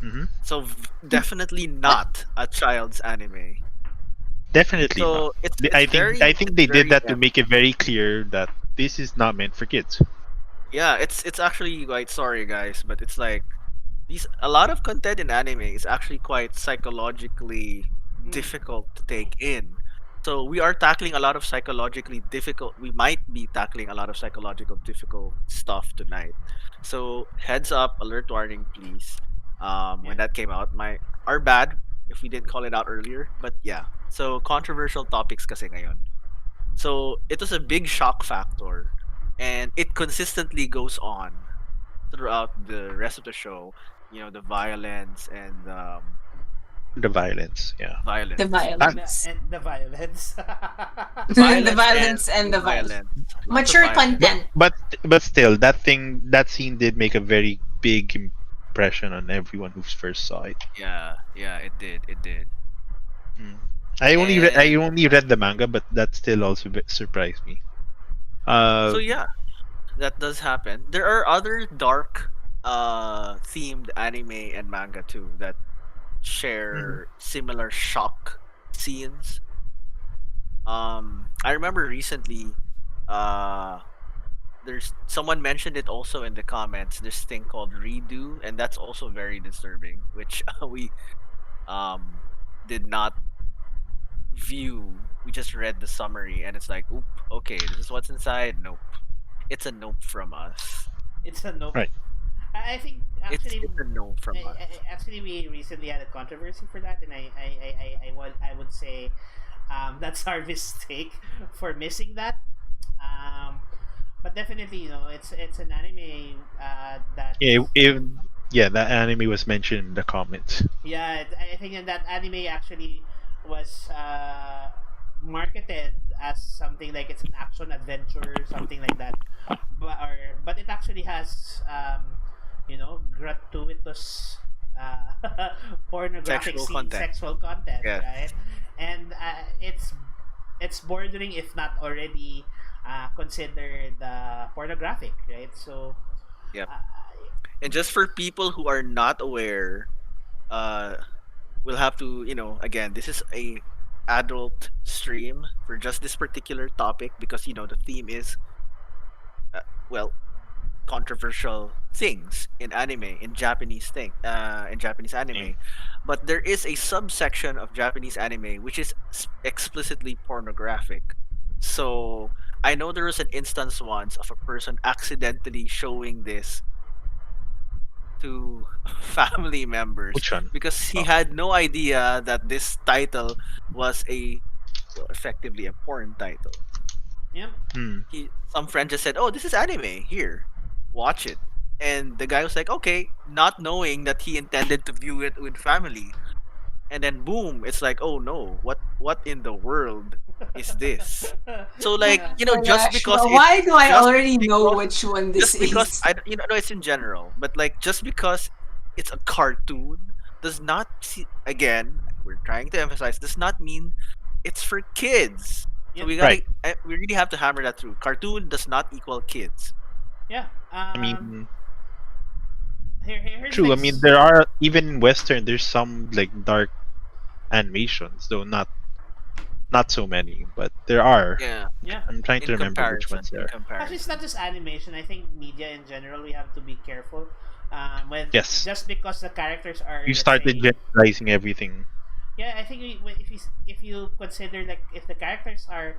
S4: Hmm.
S3: So definitely not a child's anime.
S4: Definitely not.
S3: So it's
S4: I
S3: it's
S4: think
S3: very
S4: I think
S3: it's
S4: they did
S3: very
S4: that to make it very clear that this is not meant for kids.
S3: yeah, it's actually quite sorry guys, but it's like these a lot of content in anime is actually quite psychologically
S1: Mm.
S3: difficult to take in. So we are tackling a lot of psychologically difficult we might be tackling a lot of psychological difficult stuff tonight. So heads up, alert warning please. When
S1: Yeah.
S3: that came out, my our bad if we didn't call it out earlier, but yeah. So controversial topics kasi ngayon. So it was a big shock factor and it consistently goes on throughout the rest of the show. You know, the violence and
S4: The violence, yeah.
S2: The
S3: violence.
S2: violence.
S1: And the violence.
S2: The violence and the violence.
S3: violence. Lots of
S2: Mature
S3: violence.
S2: content.
S4: But still, that scene did make a very big impression on everyone who first saw it.
S3: Yeah, it did. It did.
S4: Mm. I
S3: And
S4: only read the manga, but that still also surprised me.
S3: so
S4: Uh,
S3: yeah, that does happen. There are other dark themed anime and manga too that share similar shock scenes. I remember recently there's someone mentioned it also in the comments, this thing called redo, and that's also very disturbing, which we um did not view. We just read the summary and it's like, oop, okay, this is what's inside. Nope, it's a nope from us.
S1: It's a nope.
S4: Right.
S1: I think
S3: it's
S1: actually,
S3: it's a no from us.
S1: actually, we recently had a controversy for that, and I would say that's our mistake for missing that. Um, but definitely, it's an anime that
S4: yeah, that anime was mentioned in the comments.
S1: yeah, I think that anime actually was marketed as something like it's an action adventure, something like that. But it actually has gratuitous pornographic
S3: Sexual
S1: scene,
S3: content.
S1: sexual content,
S3: Yes.
S1: right? And it's bordering, if not already considered pornographic, right? So
S3: Yep.
S1: uh,
S3: And just for people who are not aware, uh, we'll have to, again, this is a adult stream for just this particular topic because the theme is, well, controversial things in anime, in Japanese anime. But there is a subsection of Japanese anime which is explicitly pornographic. So I know there was an instance once of a person accidentally showing this to family members
S4: Which one?
S3: because he
S4: Oh.
S3: had no idea that this title was effectively a porn title.
S1: yeah.
S4: Hmm.
S3: Some friend just said, "Oh, this is anime. Here, watch it." And the guy was like, "Okay," not knowing that he intended to view it with family. And then boom, it's like, "Oh no, what in the world is this?" So like,
S1: Yeah.
S2: Oh
S3: just
S2: gosh,
S3: because
S2: but why do I
S3: just
S2: already know
S3: because
S2: which one this
S3: just because
S2: is?
S3: no, it's in general, but like just because it's a cartoon does not again, we're trying to emphasize, does not mean it's for kids. So
S1: Yep.
S3: we
S4: Right.
S3: we really have to hammer that through. Cartoon does not equal kids.
S1: Yeah.
S4: I mean,
S1: Here's
S4: true. I
S1: like
S4: mean, there are even in Western. There's some like dark animations, though not not so many, but there are.
S3: Yeah,
S1: Yeah.
S4: I'm trying to
S3: in
S4: remember which
S3: comparison,
S4: ones there
S3: in
S4: are.
S1: Actually, it's not
S3: comparison.
S1: just animation. I think media in general, we have to be careful. When
S4: Yes,
S1: just because the characters are,
S4: you
S1: let's
S4: started
S1: say,
S4: generalizing everything.
S1: yeah, I think if you consider, like, if the characters are,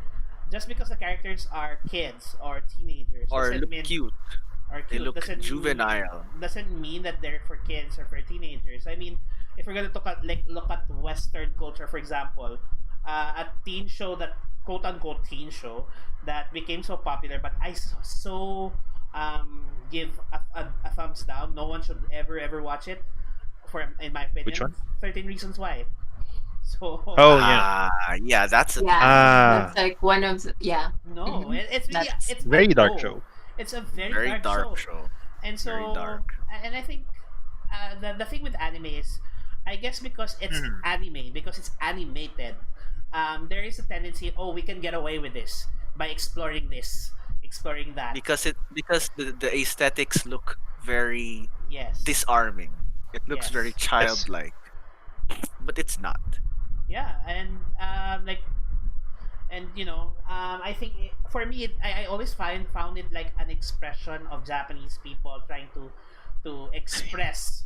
S1: just because the characters are kids or teenagers
S3: Or
S1: doesn't
S3: look
S1: mean,
S3: cute.
S1: or
S3: They
S1: cute,
S3: look juvenile.
S1: doesn't mean that they're for kids or for teenagers. I mean, if we're gonna look at Western culture, for example, a teen show that, quote unquote teen show, that became so popular, but so give a thumbs down. No one should ever watch it. For, in my
S4: Which
S1: opinion,
S4: one?
S1: 13 Reasons Why. So
S4: Oh yeah.
S3: Yeah, that's a
S2: Yeah,
S4: Ah,
S2: that's like one of the, yeah.
S1: no,
S2: Mhm.
S1: it's really,
S2: That's
S1: it's
S4: very
S1: I
S4: dark
S1: know
S4: show.
S1: it's a very
S3: very
S1: dark
S3: dark
S1: show,
S3: show.
S1: and
S3: Very
S1: so,
S3: dark.
S1: and I think, the thing with anime is, I guess because it's
S3: Mhm.
S1: anime, because it's animated, there is a tendency, oh, we can get away with this by exploring this, exploring that.
S3: Because the aesthetics look very
S1: Yes,
S3: disarming. It looks very
S1: yes,
S4: Yes.
S3: childlike, but it's not.
S1: yeah, and like, and I think for me, I always found it like an expression of Japanese people trying to express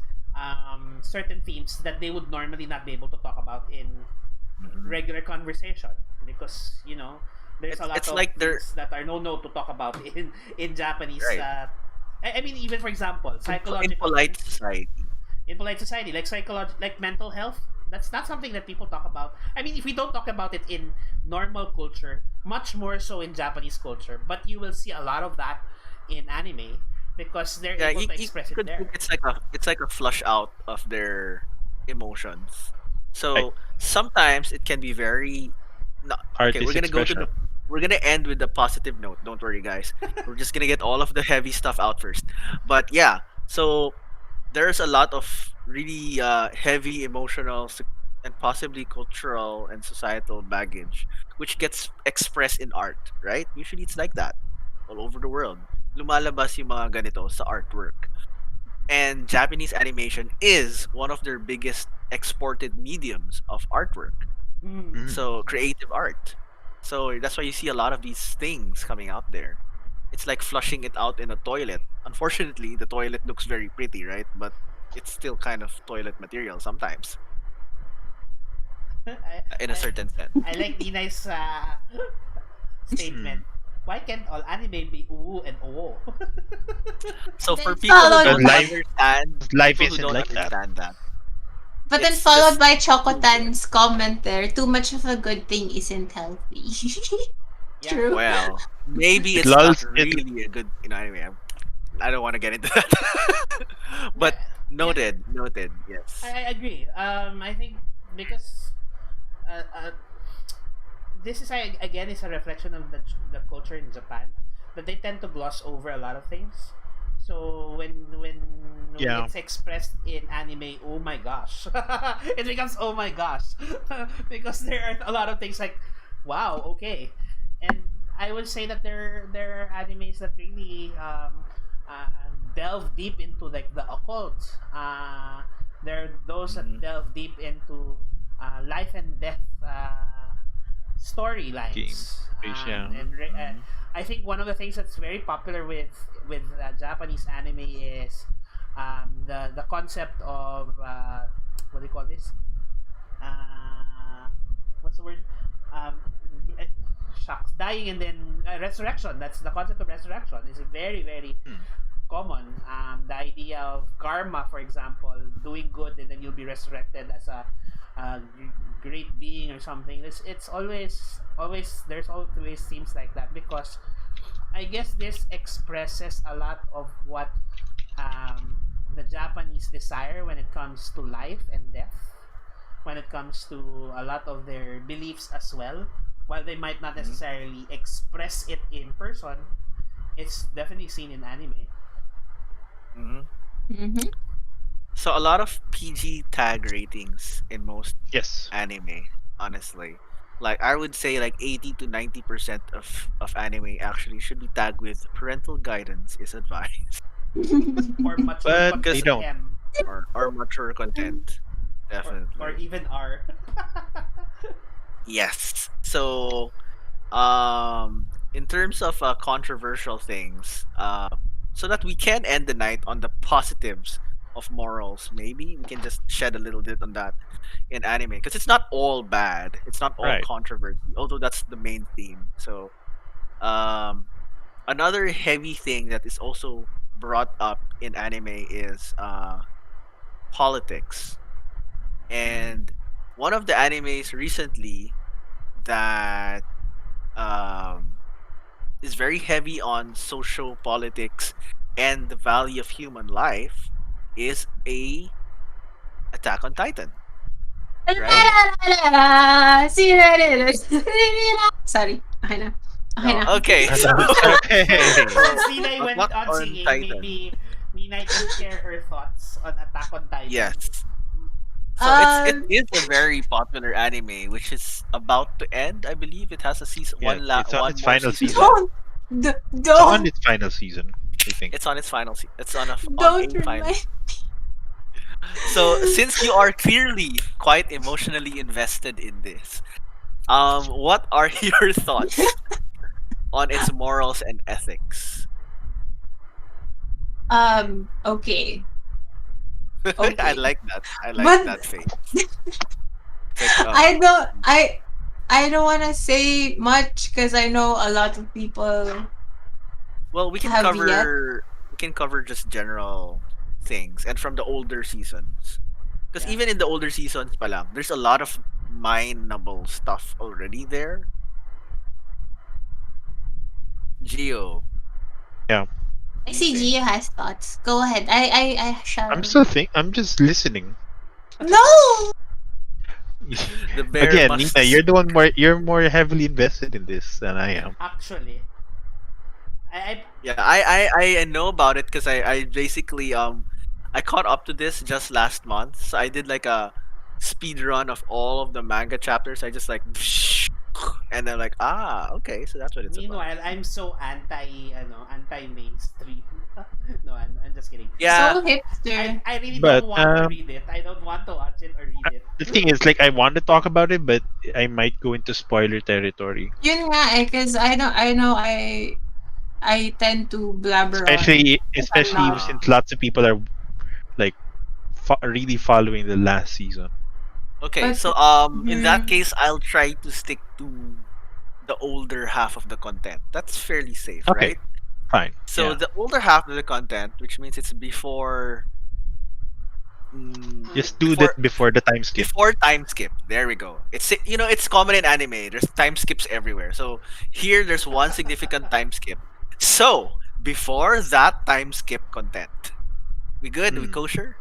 S1: certain themes that they would normally not be able to talk about in
S3: Mhm.
S1: regular conversation, because there's a lot
S3: It's
S1: of
S3: like they're
S1: things that are no to talk about in Japanese.
S3: right
S1: I mean, even for example,
S3: in
S1: psychological
S3: polite
S1: things
S3: society.
S1: in polite society, like like mental health. That's not something that people talk about. I mean, if we don't talk about it in normal culture, much more so in Japanese culture, but you will see a lot of that in anime because they're
S3: Yeah,
S1: able to
S3: you
S1: express it
S3: could think
S1: there.
S3: it's like a flush out of their emotions.
S4: Right.
S3: So sometimes it can be very no, okay,
S4: Artist expression.
S3: we're gonna end with the positive note. Don't worry guys. We're just gonna get all of the heavy stuff out first. But yeah, so there's a lot of really heavy emotional and possibly cultural and societal baggage which gets expressed in art, right? Usually it's like that all over the world. Lumalabas yung mga ganito sa artwork. And Japanese animation is one of their biggest exported mediums of artwork.
S1: Mm.
S4: Mm.
S3: So creative art. So that's why you see a lot of these things coming out there. It's like flushing it out in a toilet. Unfortunately, the toilet looks very pretty, right? But it's still kind of toilet material sometimes,
S1: I,
S3: in a
S1: I
S3: certain sense.
S1: I like Ninai's statement.
S4: Hmm.
S1: Why can't all anime be uwu and owo?
S3: So
S2: Then
S3: for people who
S2: followed
S3: don't
S4: life
S3: understand,
S4: life
S3: people who
S4: isn't
S3: don't
S4: like that.
S3: understand that,
S2: But then
S3: it's
S2: followed
S3: just
S2: by
S3: too good.
S2: Chocotan's comment there, too much of a good thing isn't healthy.
S1: Yeah.
S2: True.
S3: Well, maybe
S4: It
S3: it's not
S4: lulls it.
S3: really a good, anime. I don't want to get into that.
S1: Yeah,
S3: But
S1: yeah,
S3: noted. Yes.
S1: I agree. I think because uh, uh, this is, again, is a reflection of the culture in Japan, that they tend to gloss over a lot of things. So when
S4: Yeah.
S1: it's expressed in anime, oh my gosh, it becomes oh my gosh, because there are a lot of things like, wow, okay, and I would say that there are animes that really uh, delve deep into, like, the occult. There are those that
S3: Mhm.
S1: delve deep into life and death
S4: Game.
S1: storylines.
S4: Yeah.
S3: Mhm.
S1: I think one of the things that's very popular with Japanese anime is the concept of what do you call this? Uh, what's the word? Um, eh, Shucks, dying and then resurrection. That's the concept of resurrection. It's very very
S4: Hmm.
S1: common. The idea of karma, for example, doing good and then you'll be resurrected as a great being or something. It's always there's always themes like that, because I guess this expresses a lot of what um, the Japanese desire when it comes to life and death, when it comes to a lot of their beliefs as well. While they might not
S3: Mhm.
S1: necessarily express it in person, it's definitely seen in anime.
S3: Mhm.
S2: Mm-hmm.
S3: So a lot of PG tag ratings in most
S4: Yes.
S3: anime, honestly. Like I would say like 80 to 90% of anime actually should be tagged with parental guidance is advised
S1: Or mature
S4: But they
S3: because
S1: content
S4: don't.
S1: M,
S3: or mature content.
S1: or
S3: Definitely.
S1: even R.
S3: Yes. So, in terms of controversial things, so that we can end the night on the positives of morals, maybe we can just shed a little bit on that in anime because it's not all bad. It's not all
S4: Right.
S3: controversy, although that's the main theme. So, um, another heavy thing that is also brought up in anime is politics. And one of the animes recently that um, is very heavy on social politics and the value of human life is a Attack on Titan, right?
S2: Sorry. Okay na. Okay
S3: No,
S2: na.
S3: okay. So,
S4: Okay.
S3: so
S1: Since Ninay went
S3: Attack
S1: on
S3: on
S1: singing,
S3: Titan,
S1: maybe Ninay can share her thoughts on Attack on Titan.
S3: yes. So it
S2: Um,
S3: is a very popular anime which is about to end. I believe it has a season
S4: Yeah, it's on
S3: one
S4: its
S3: more
S4: final
S3: season
S4: season.
S3: left.
S2: don't,
S4: It's on
S2: don't,
S4: its final season, I think.
S3: It's on its final it's on on
S2: don't
S3: a final.
S2: remind.
S3: So since you are clearly quite emotionally invested in this, what are your thoughts on its morals and ethics?
S2: Okay,
S3: I
S2: okay.
S3: like that. I like
S2: But
S3: that face. Like
S2: I don't want to say much because I know a lot of people
S3: well,
S2: have yet.
S3: we can cover just general things and from the older seasons. Because
S1: Yeah.
S3: even in the older seasons pa lang, there's a lot of mineable stuff already there. Geo,
S4: Yeah.
S2: I
S3: what do you
S2: see
S3: think?
S2: Gio has thoughts. Go ahead. I
S4: I'm
S2: shall.
S4: still I'm just listening.
S2: No!
S3: The bear
S4: Again,
S3: must
S4: Nina, you're more heavily invested in this than I am.
S1: Actually, I
S3: Yeah, I know about it because I basically I caught up to this just last month. So I did like a speed run of all of the manga chapters. I just like and then like okay, so that's what it's about.
S1: meanwhile I'm so anti mainstream. No, I'm just kidding.
S3: Yeah,
S2: So hipster.
S1: I really
S4: But
S1: don't want to read it. I don't want to watch it or read it.
S4: the thing is, like, I want to talk about it, but I might go into spoiler territory.
S2: Yun nga eh, because I know I tend to blabber on if I'm
S4: Especially
S2: not.
S3: uh,
S4: since lots of people are like really following the last season.
S3: okay.
S2: But
S3: So in that
S2: hmm,
S3: case, I'll try to stick to the older half of the content. That's fairly safe,
S4: Okay,
S3: right?
S4: fine.
S3: So
S4: Yeah,
S3: the older half of the content, which means it's before
S4: just do
S3: before
S4: that before the time skip.
S3: before time skip. There we go. It's common in anime. There's time skips everywhere. So here there's one significant time skip. So before that time skip content, we good? We
S4: Hmm.
S3: kosher?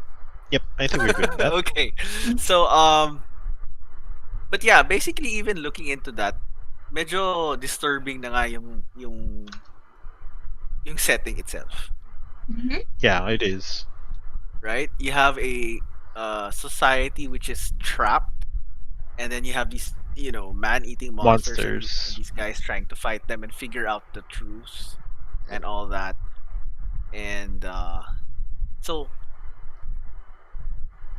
S4: Yep, I think we're good with that.
S3: Okay. So but yeah, basically even looking into that, medyo disturbing na nga yung setting itself,
S2: mhm.
S4: Yeah, it is.
S3: right? You have a society which is trapped, and then you have these man-eating monsters and
S4: Monsters.
S3: these guys trying to fight them and figure out the truth and all that. And so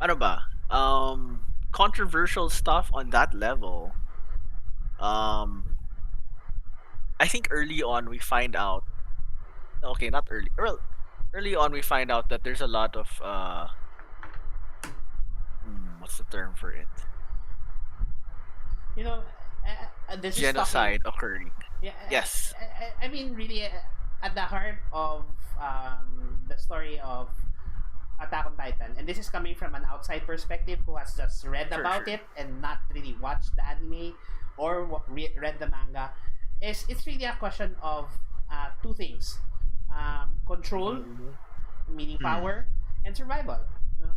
S3: ano ba? Controversial stuff on that level. Um, I think early on we find out. Okay, not early. Well, early on we find out that there's a lot of what's the term for it?
S1: You know, this is talking.
S3: Genocide occurring.
S1: Yeah,
S3: Yes.
S1: I mean, really, at the heart of the story of Attack on Titan, and this is coming from an outside perspective who has just read
S3: Sure,
S1: about
S3: sure.
S1: it and not really watched the anime or read the manga, is it's really a question of two things: control,
S3: Mhm.
S1: meaning
S4: Hmm.
S1: power, and survival. No?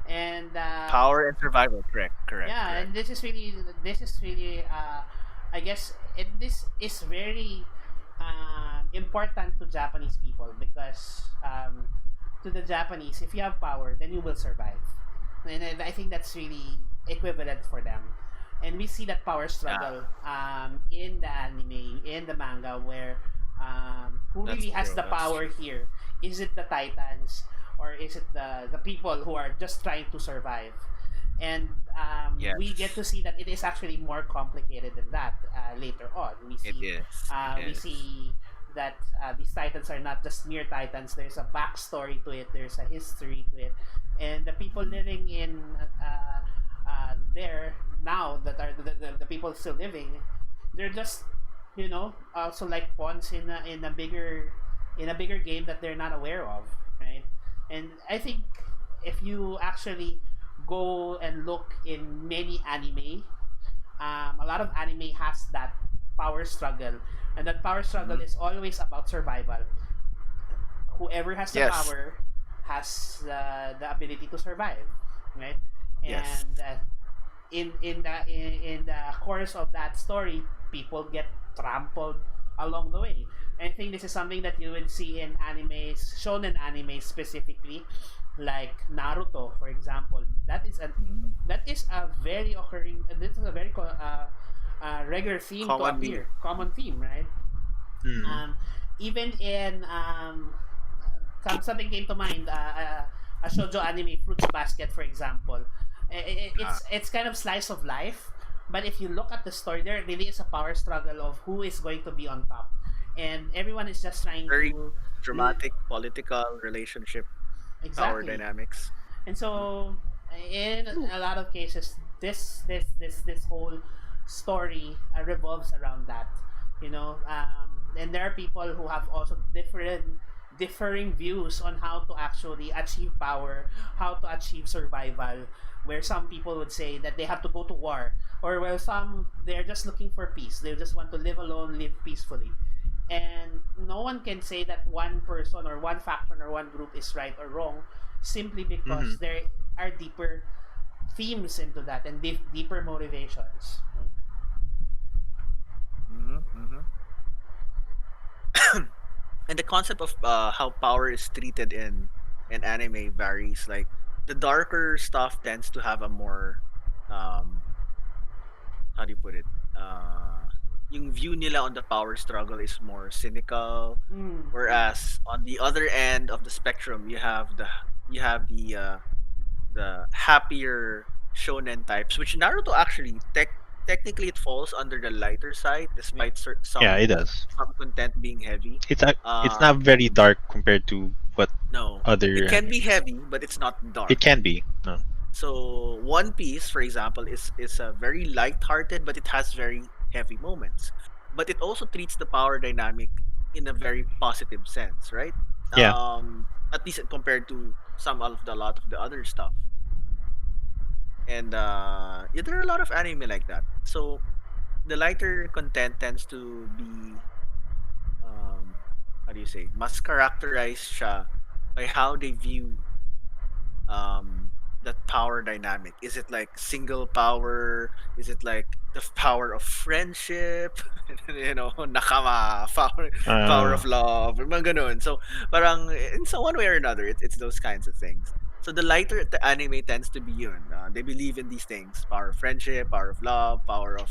S1: And
S3: Power and survival. Correct. Correct.
S1: yeah,
S3: Correct.
S1: and this is really I guess this is very important to Japanese people because to the Japanese, if you have power, then you will survive, and I think that's really equivalent for them. And we see that power
S3: Yeah,
S1: struggle in the anime, in the manga, where who
S3: that's
S1: really has
S3: true.
S1: the
S3: That's
S1: power
S3: true.
S1: here? Is it the Titans or is it the people who are just trying to survive? and we get to
S3: Yes,
S1: see that it is actually more complicated than that later on.
S3: it is. It
S1: We
S3: is.
S1: see that these titans are not just mere titans. There's a backstory to it. There's a history to it, and the people
S3: Mhm.
S1: living in there now, that are the people still living, they're just, also like pawns in a bigger game that they're not aware of, right? And I think if you actually go and look in many anime, a lot of anime has that power struggle, and that power struggle
S3: Mhm.
S1: is always about survival. Whoever has the
S3: Yes.
S1: power has the ability to survive, right?
S3: Yes.
S1: And in the course of that story, people get trampled along the way. And I think this is something that you would see in animes, shonen anime specifically, like Naruto, for example.
S3: Mhm.
S1: That is a very occurring. This is a very regular theme to
S3: Commonly.
S1: appear, common theme, right?
S4: Mm.
S1: Um, Even in something came to mind, a shoujo anime, Fruits Basket, for example.
S3: Ah,
S1: It's kind of slice of life, but if you look at the story, there really is a power struggle of who is going to be on top, and everyone is just trying
S3: very
S1: to
S3: dramatic political relationship power
S1: exactly.
S3: dynamics.
S1: And
S3: Mhm.
S1: so, in a lot of cases, this whole story revolves around that. And there are people who have also differing views on how to actually achieve power, how to achieve survival. Where some people would say that they have to go to war, or where some they're just looking for peace. They just want to live alone, live peacefully. And no one can say that one person or one faction or one group is right or wrong, simply because
S4: Mhm.
S1: there are deeper themes into that and deeper motivations.
S3: Mhm. Mhm. And the concept of how power is treated in anime varies. Like the darker stuff tends to have a more um how do you put it? Uh, yung view nila on the power struggle is more cynical,
S1: Mm, yeah.
S3: whereas on the other end of the spectrum, you have the happier shonen types, which Naruto actually technically it falls under the lighter side,
S1: Yeah.
S3: despite
S4: Yeah, it does.
S3: some content being heavy.
S4: It's not
S3: Um,
S4: very dark compared to what
S3: no, it
S4: other
S3: can be
S4: anime.
S3: heavy, but it's not dark.
S4: It can be. No.
S3: So One Piece, for example, is a very light-hearted, but it has very heavy moments. But it also treats the power dynamic in a very positive sense, right?
S4: Yeah.
S3: At least compared to some of the a lot of the other stuff. And yeah, there are a lot of anime like that. So the lighter content tends to be how do you say, mas characterized siya by how they view um that power dynamic. Is it like single power? Is it like the power of friendship? Nakama, power
S4: Uh,
S3: of love, mga ganun. So parang in some one way or another, it's those kinds of things. So the lighter the anime tends to be yun. They believe in these things: power of friendship, power of love, power of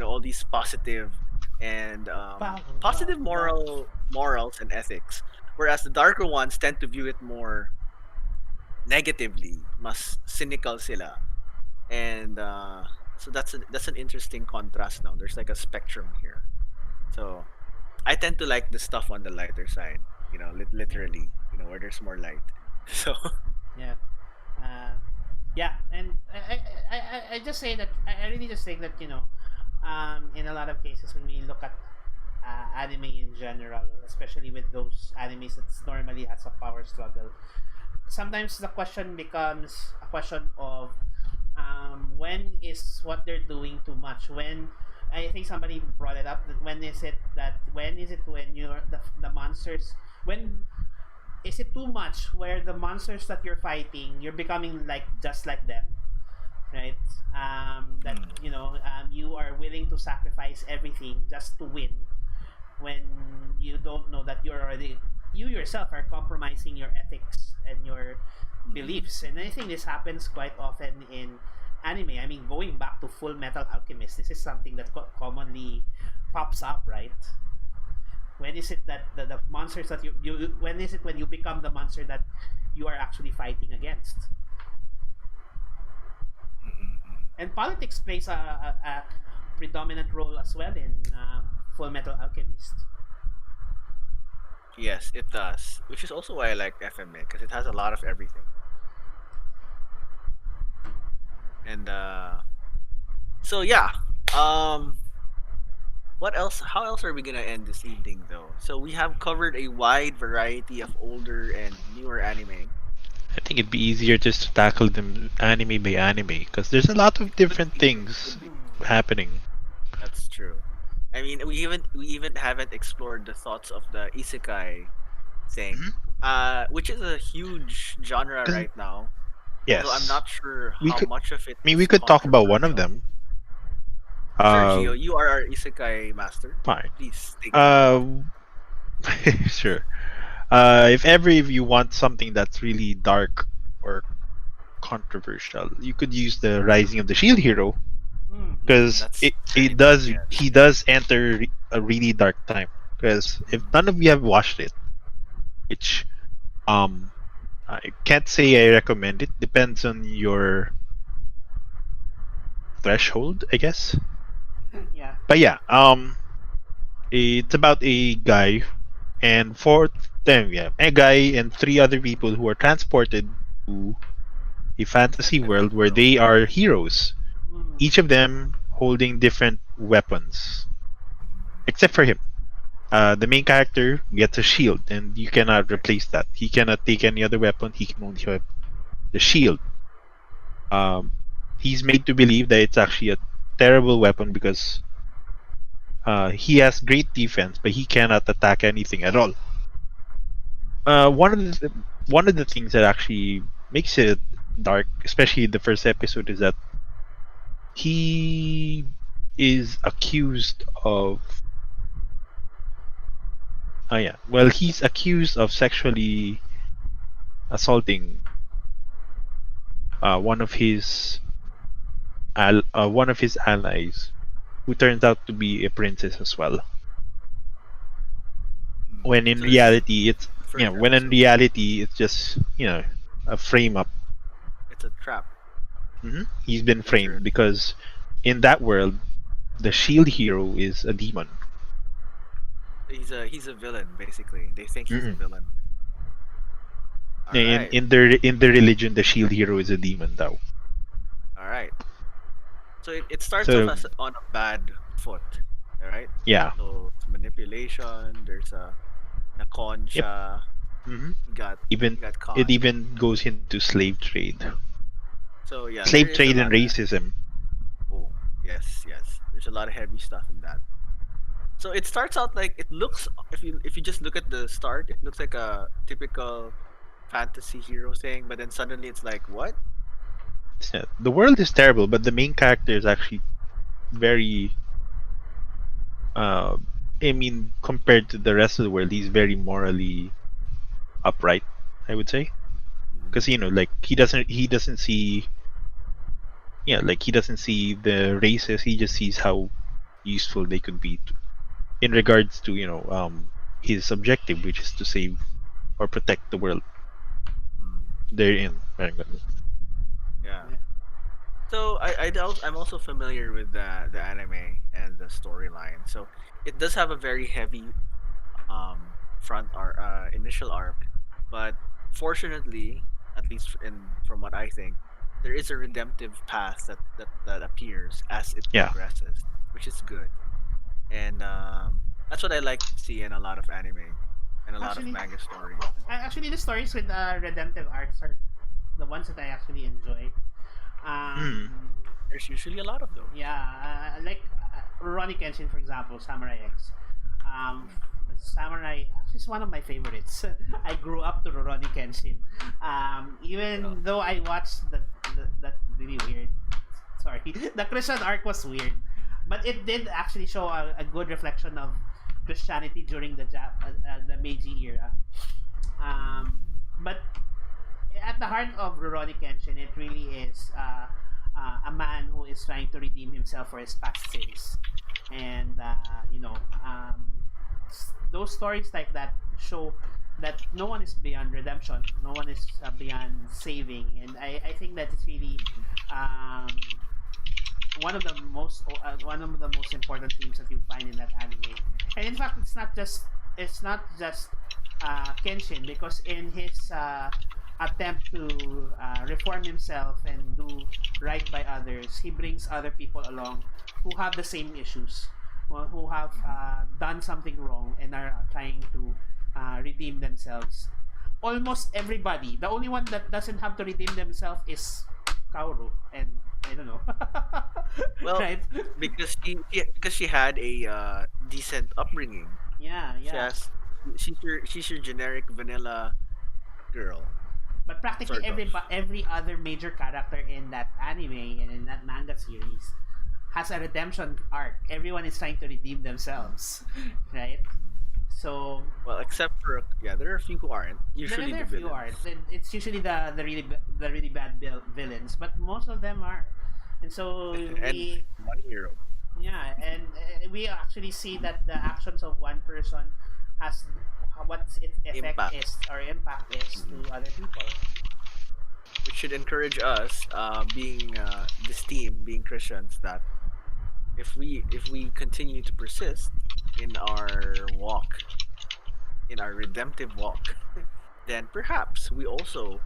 S3: all these positive and
S1: Power of
S3: positive
S1: love.
S3: morals and ethics. Whereas the darker ones tend to view it more negatively, mas cynical sila. And so that's an interesting contrast now. There's like a spectrum here. So I tend to like the stuff on the lighter side,
S1: Yeah.
S3: literally, where there's more light. So
S1: Yeah. Uh, yeah, and I just say that I really just think that in a lot of cases when we look at anime in general, especially with those animes that normally has a power struggle, sometimes the question becomes a question of when is what they're doing too much? When I think somebody brought it up that when is it when the monsters when is it too much where the monsters that you're fighting you're becoming like just like them, right? That
S3: mm,
S1: you are willing to sacrifice everything just to win when you don't know that you yourself are compromising your ethics and your
S3: mm,
S1: beliefs. And I think this happens quite often in anime. I mean, going back to Full Metal Alchemist, this is something that commonly pops up, right? When is it that the monsters that you when is it when you become the monster that you are actually fighting against? And politics plays a predominant role as well in Full Metal Alchemist.
S3: Yes, it does. Which is also why I like FMA because it has a lot of everything. And so yeah. Um what else? How else are we gonna end this evening though? So we have covered a wide variety of older and newer anime.
S4: I think it'd be easier just to tackle them anime by anime because there's a lot of
S3: Could
S4: different
S3: be,
S4: things
S3: could be.
S4: happening.
S3: That's true. I mean, we even haven't explored the thoughts of the isekai thing,
S4: Mhm.
S3: which is a huge genre
S4: 'Cause-
S3: right now. Although I'm
S4: yes,
S3: not sure
S4: we
S3: how
S4: could.
S3: much of it
S4: I mean,
S3: is
S4: we could talk about one of
S3: controversial.
S4: them.
S3: Sure,
S4: Uh,
S3: Gio, you are our isekai master.
S4: fine.
S3: Please take it away.
S4: Uh, sure. If ever if you want something that's really dark or controversial, you could use the Rising of the Shield Hero
S1: Mm.
S4: because
S3: That's
S4: it
S3: Trinity,
S4: does
S3: yes.
S4: he does enter a really dark time. Because if none of you have watched it, which I can't say I recommend it. Depends on your threshold, I guess.
S1: Yeah.
S4: But yeah, it's about a guy and a guy and three other people who are transported to a fantasy
S3: Fantasy
S4: world where
S3: world.
S4: they are heroes.
S1: Mm.
S4: Each of them holding different weapons, except for him. The main character gets a shield, and you cannot replace that. He cannot take any other weapon. He can only have the shield. Um, he's made to believe that it's actually a terrible weapon because he has great defense, but he cannot attack anything at all. One of the things that actually makes it dark, especially the first episode, is that he is accused of. Oh yeah, well, he's accused of sexually assaulting one of his one of his allies, who turns out to be a princess as well. When in
S3: So this is
S4: reality, it's
S3: first
S4: when in
S3: episode.
S4: reality it's just a frame up.
S3: It's a trap.
S4: He's been framed
S3: Literally.
S4: because in that world, the shield hero is a demon.
S3: He's a villain basically. They think he's a
S4: Mhm.
S3: villain. All
S4: In
S3: right.
S4: in their in the religion, the shield hero is a demon, though.
S3: All right. So it starts off
S4: So
S3: as on a bad foot. All right.
S4: yeah,
S3: So it's manipulation. There's a con
S4: yep.
S3: siya.
S4: hmm
S3: He got
S4: Even
S3: he got
S4: it
S3: caught.
S4: even goes into slave trade,
S3: So yeah, there
S4: slave
S3: is a
S4: trade and
S3: lot of
S4: racism.
S3: oh yes. There's a lot of heavy stuff in that. So it starts out like it looks if you just look at the start, it looks like a typical fantasy hero thing, but then suddenly it's like what?
S4: The world is terrible, but the main character is actually very. Uh, I mean, compared to the rest of the world, he's very morally upright. I would say, because like he doesn't see. Yeah, like he doesn't see the races. He just sees how useful they could be in regards to his objective, which is to save or protect the world
S3: Mm,
S4: they're in. Parang ganun.
S3: yeah. So I'm also familiar with the anime and the storyline. So it does have a very heavy front arc, initial arc, but fortunately, at least from what I think, there is a redemptive path that appears as it
S4: Yeah.
S3: progresses, which is good, and that's what I like to see in a lot of anime and a lot of
S1: Actually,
S3: manga stories.
S1: actually, the stories with redemptive arcs are the ones that I actually enjoy.
S3: There's usually a lot of those.
S1: Yeah, like Ronnie Kenshin, for example, Samurai X. Um, Samurai X is one of my favorites. I grew up to Ronnie Kenshin. Even
S3: Yeah.
S1: though I watched that really weird. Sorry, the Christian arc was weird, but it did actually show a good reflection of Christianity during the Meiji era. But at the heart of Rurouni Kenshin, it really is a man who is trying to redeem himself for his past sins, and those stories like that show that no one is beyond redemption, no one is beyond saving, and I think that it's really um, one of the most important themes that you find in that anime. And in fact, it's not just Kenshin, because in his attempt to reform himself and do right by others, he brings other people along who have the same issues, who have done something wrong and are trying to redeem themselves. Almost everybody. The only one that doesn't have to redeem themselves is Kaoru, and I don't know.
S3: Well,
S1: right?
S3: because she had a decent upbringing.
S1: Yeah,
S3: She
S1: yeah.
S3: has she's your generic vanilla girl,
S1: But practically
S3: sort of.
S1: every other major character in that anime and in that manga series has a redemption arc. Everyone is trying to redeem themselves, right? So
S3: Well, except for there are a few who aren't. Usually
S1: there
S3: the
S1: are few
S3: villains.
S1: are. It's usually the really bad villains, but most of them are. And so
S3: And
S1: we
S3: one hero.
S1: yeah, and we actually see that the actions of one person has what its effect
S3: Impact.
S1: is or impact is to other people.
S3: Which should encourage us, being this team, being Christians, that if we continue to persist in our walk, in our redemptive walk, then perhaps we also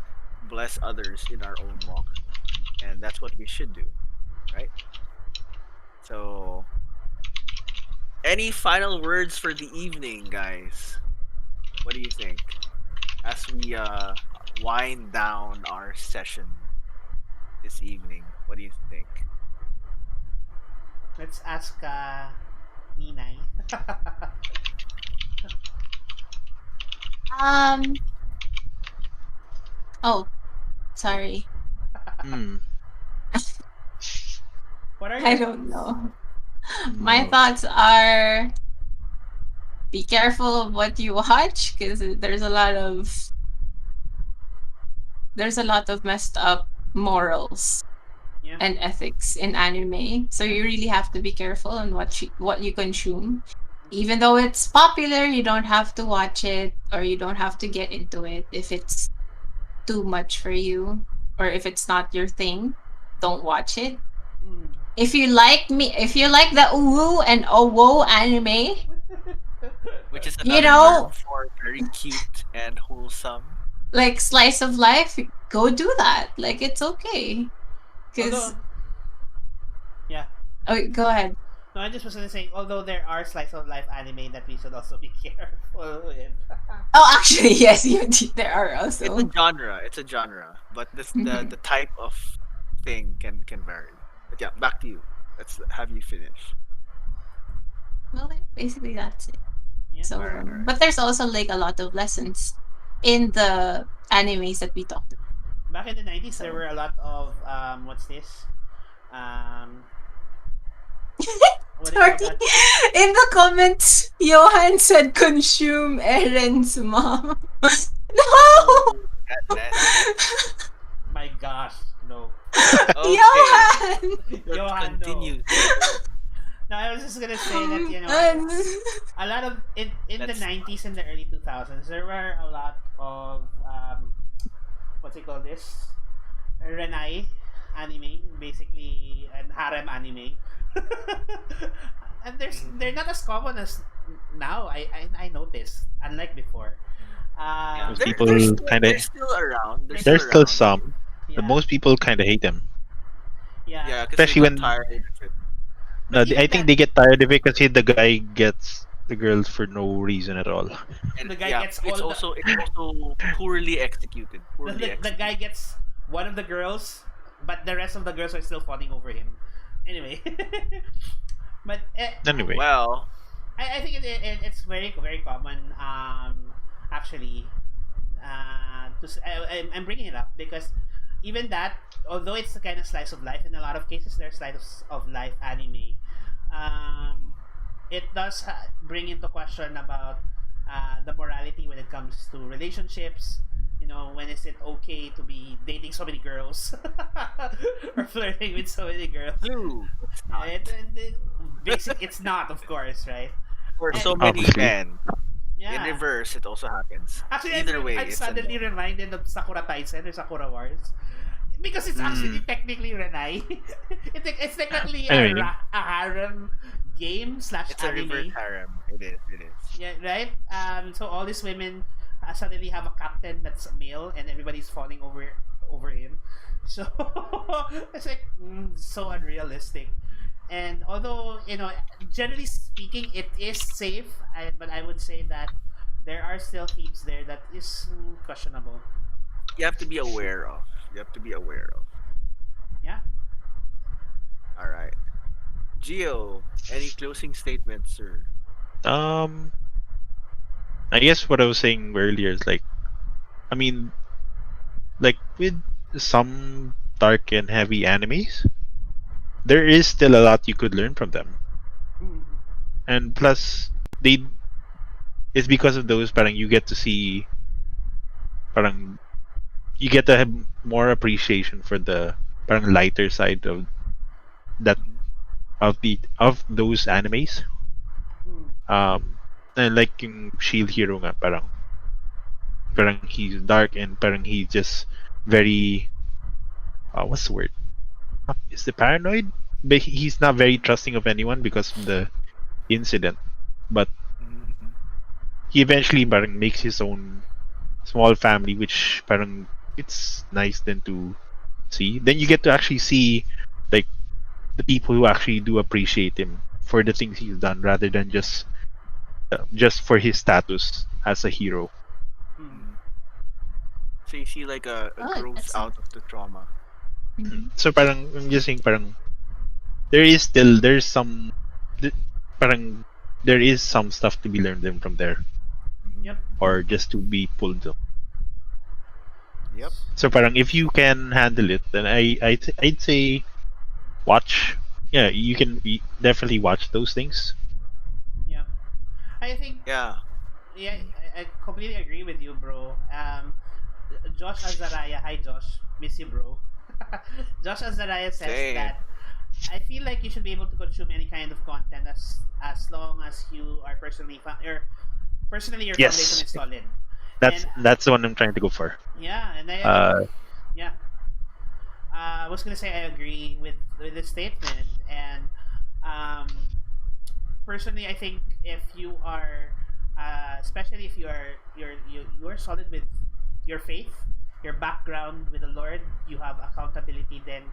S3: bless others in our own walk, and that's what we should do, right? So, any final words for the evening, guys? What do you think as we wind down our session this evening? What do you think?
S1: Let's ask Ninay.
S2: Um. Oh, sorry.
S4: Hmm.
S1: What are your
S2: I don't
S1: thoughts?
S2: know. My
S4: No.
S2: thoughts are be careful of what you watch because there's a lot of messed up morals
S1: Yeah.
S2: and ethics in anime. So you really have to be careful on what you consume. Even though it's popular, you don't have to watch it or you don't have to get into it if it's too much for you or if it's not your thing. Don't watch it.
S1: Mm.
S2: If you like the uwu and owo anime,
S3: Which is
S2: you
S3: another
S2: know,
S3: term for very cute and wholesome.
S2: like slice of life, go do that. Like it's okay. Because
S1: Although, yeah.
S2: oh, go ahead.
S1: No, I just was gonna say, although there are slice of life anime that we should also be careful with.
S2: Oh, actually, yes, there are
S3: It's a
S2: also.
S3: genre. It's a genre, but
S2: Mhm.
S3: the type of thing can vary. But yeah, back to you. Let's have you finish.
S2: Well, basically that's it.
S1: Yeah.
S2: So,
S3: Alright.
S2: but there's also like a lot of lessons in the animes that we talked about.
S1: Back in the 90s, there
S2: So-
S1: were a lot of what's this? Um, what do you
S2: Sorry.
S1: call that?
S2: In the comments, Johan said consume Eren's mom. No!
S3: That-
S1: My gosh, no.
S3: Okay.
S2: Johan!
S3: Let's
S1: Johan, no.
S3: continue.
S1: No, I was just gonna say that a lot of in the
S3: Let's-
S1: 90s and the early 2000s, there were a lot of what's it called this? Renai anime, basically, and harem anime. And they're not as common as now. I noticed, unlike before.
S3: Yeah,
S4: Most
S3: they're,
S4: people
S3: they're, still,
S4: kinda-
S3: they're still around. They're
S4: There's
S3: still
S4: still
S3: around.
S4: some,
S1: yeah,
S4: but most people kind of hate them.
S1: yeah.
S3: Yeah, because
S4: Especially
S3: they
S4: when-
S3: get tired of it.
S4: No,
S1: But even
S4: I think
S1: that-
S4: they get tired of it because the guy gets the girl for no reason at all.
S3: And
S1: The guy
S3: yeah,
S1: gets
S3: it's
S1: all
S3: also poorly executed. Poorly
S1: the
S3: executed.
S1: guy gets one of the girls, but the rest of the girls are still fawning over him. Anyway, but
S4: Anyway,
S3: Well,
S1: I think it's very very common. Actually, I'm bringing it up because even that, although it's a kind of slice of life, in a lot of cases there's slice of life anime. It does bring into question about the morality when it comes to relationships. You know, when is it okay to be dating so many girls or flirting with so many girls?
S3: true. It's not.
S1: It's not, of course, right?
S3: For
S1: And-
S3: so many
S4: Obviously.
S3: men.
S1: Yeah.
S3: In reverse, it also happens.
S1: Actually,
S3: Either way,
S1: I'm
S3: it's
S1: suddenly
S3: a no.
S1: reminded of Sakura Taisen or Sakura Wars. because it's actually technically Renai. It's technically
S4: Anyway,
S1: a harem game slash
S3: It's a reverse
S1: anime.
S3: harem. It is. It is.
S1: Yeah, right. So all these women suddenly have a captain that's a male, and everybody's falling over him. So it's like so unrealistic. And although generally speaking, it is safe, but I would say that there are still themes there that is questionable.
S3: You have to be aware of. You have to be aware of.
S1: Yeah.
S3: All right. Gio, any closing statements, sir?
S4: Um, I guess what I was saying earlier is like, I mean, like with some dark and heavy animes, there is still a lot you could learn from them.
S1: Mm.
S4: And plus, they it's because of those parang you get to see parang you get to have more appreciation for the parang lighter side of that of those animes.
S1: Mm.
S4: And like yung Shield Hero nga, parang he's dark and parang he's just very what's the word? Is the paranoid? But he's not very trusting of anyone because of the incident. But
S3: Mm-hmm.
S4: he eventually parang makes his own small family, which parang it's nice then to see. Then you get to actually see like the people who actually do appreciate him for the things he's done rather than just for his status as a hero.
S1: Mm.
S3: So you see like a
S2: Oh,
S3: growth
S2: that's
S3: out of the trauma.
S2: Mhm.
S4: So parang I'm just saying parang there's some th- parang there is some stuff to be learned then from there
S1: Yep.
S4: or just to be pulled up.
S3: Yep.
S4: So parang if you can handle it, then I'd say watch. Yeah, you can definitely watch those things.
S1: Yeah. I think
S3: Yeah.
S1: yeah, I completely agree with you, bro. Josh Azaraya, hi Josh, miss you, bro. Josh Azaraya says
S3: Same.
S1: that I feel like you should be able to consume any kind of content as long as you are personally your
S4: Yes.
S1: foundation is solid.
S4: That's the one I'm trying to go for.
S1: Yeah, and yeah. I was gonna say I agree with this statement, and um, personally, I think if you are, especially if you are solid with your faith, your background with the Lord, you have accountability, then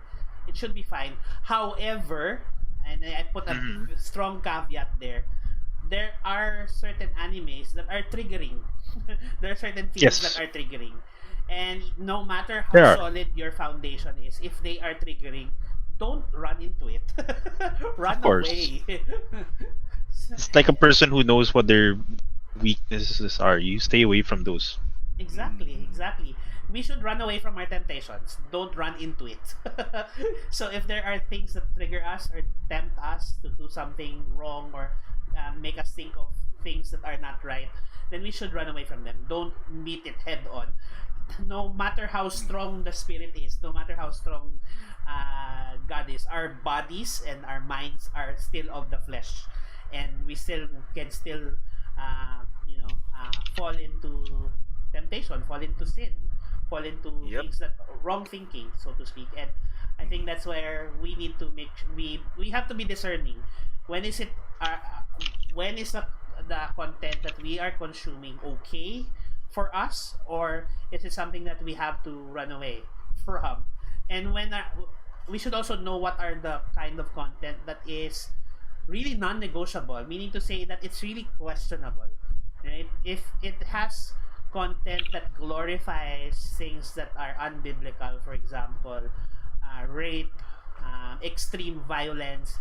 S1: it should be fine. However, and I put a
S4: Mhm.
S1: strong caveat there. There are certain animes that are triggering. There are certain themes
S4: Yes.
S1: that are triggering. And no matter
S4: There
S1: how
S4: are.
S1: solid your foundation is, if they are triggering, don't run into it. Run
S4: Of course.
S1: away.
S4: It's like a person who knows what their weaknesses are. You stay away from those.
S1: Exactly. We should run away from our temptations. Don't run into it. So if there are things that trigger us or tempt us to do something wrong or make us think of things that are not right, then we should run away from them. Don't meet it head on. No matter how strong the spirit is, no matter how strong God is, our bodies and our minds are still of the flesh, and we still can still fall into temptation, fall into sin, fall into
S3: Yep.
S1: things that wrong thinking, so to speak. And I think that's where we need to we have to be discerning. When is it? When is the content that we are consuming okay for us, or is it something that we have to run away from? And we should also know what are the kind of content that is really non-negotiable, meaning to say that it's really questionable, right? If it has content that glorifies things that are unbiblical, for example, rape, extreme violence,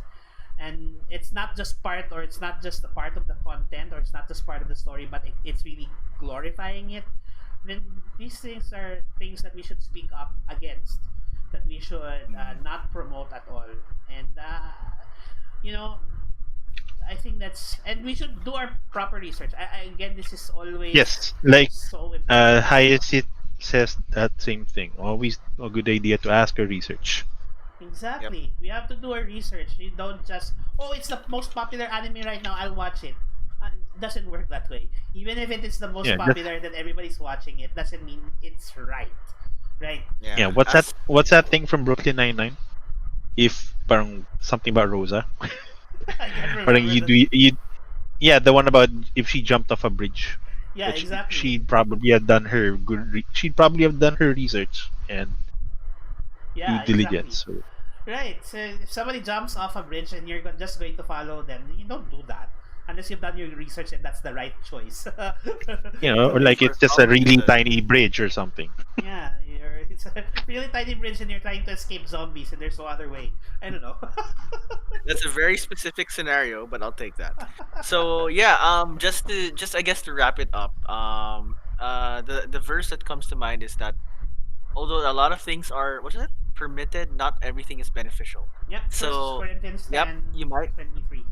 S1: and it's not just part, or it's not just a part of the content, or it's not just part of the story, but it's really glorifying it, then these things are things that we should speak up against, that we should not promote at all. And you know I think that's, and we should do our proper research. Again, this is always
S4: Yes, like
S1: so important.
S4: Hyacinth says that same thing. Always a good idea to ask or research.
S1: Exactly. We have to do our research. You don't just, oh, it's the most popular anime right now, I'll watch it. It doesn't work that way. Even if it is the most
S4: Yeah,
S1: popular that everybody's watching it, doesn't mean it's right. Right.
S4: Yeah,
S3: Yeah.
S4: what's that?
S3: As
S4: What's that thing from Brooklyn Nine-Nine? If parang something about Rosa,
S1: I can't
S4: parang
S1: remember
S4: you
S1: the.
S4: do you yeah, the one about if she jumped off a bridge,
S1: Yeah,
S4: but
S1: exactly.
S4: she'd probably have done her she'd probably have done her research and due
S1: Yeah, exactly.
S4: diligence. So
S1: Right. So if somebody jumps off a bridge and you're just going to follow them, you don't do that unless you've done your research and that's the right choice.
S4: or
S1: So,
S4: like
S3: for
S4: it's just
S3: some
S4: a really
S3: reason,
S4: tiny bridge or something.
S1: yeah, it's a really tiny bridge and you're trying to escape zombies and there's no other way. I don't know.
S3: that's a very specific scenario, but I'll take that. So yeah, just I guess to wrap it up, the verse that comes to mind is that although a lot of things are what is it permitted, not everything is beneficial.
S1: Yep. First
S3: So
S1: Corinthians
S3: yep,
S1: 10,
S3: you might
S1: 23.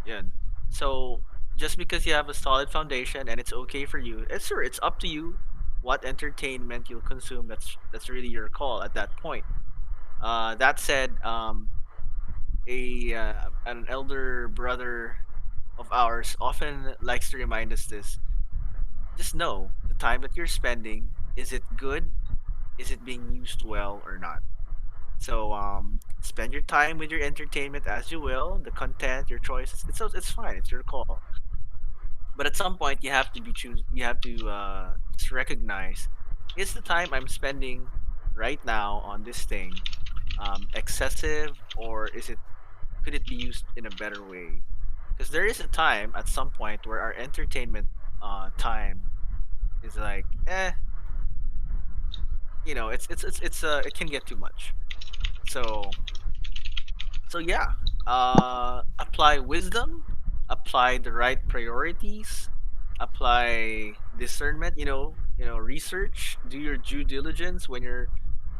S3: yeah. So just because you have a solid foundation and it's okay for you, it's sure it's up to you what entertainment you'll consume. That's really your call at that point. That said, a an elder brother of ours often likes to remind us this. Just know the time that you're spending, is it good? Is it being used well or not? So spend your time with your entertainment as you will, the content, your choices. It's fine. It's your call. But at some point, you have to just recognize, is the time I'm spending right now on this thing excessive, or is it could it be used in a better way? Because there is a time at some point where our entertainment time is like, it can get too much. So yeah, apply wisdom, apply the right priorities, apply discernment. Research, do your due diligence when you're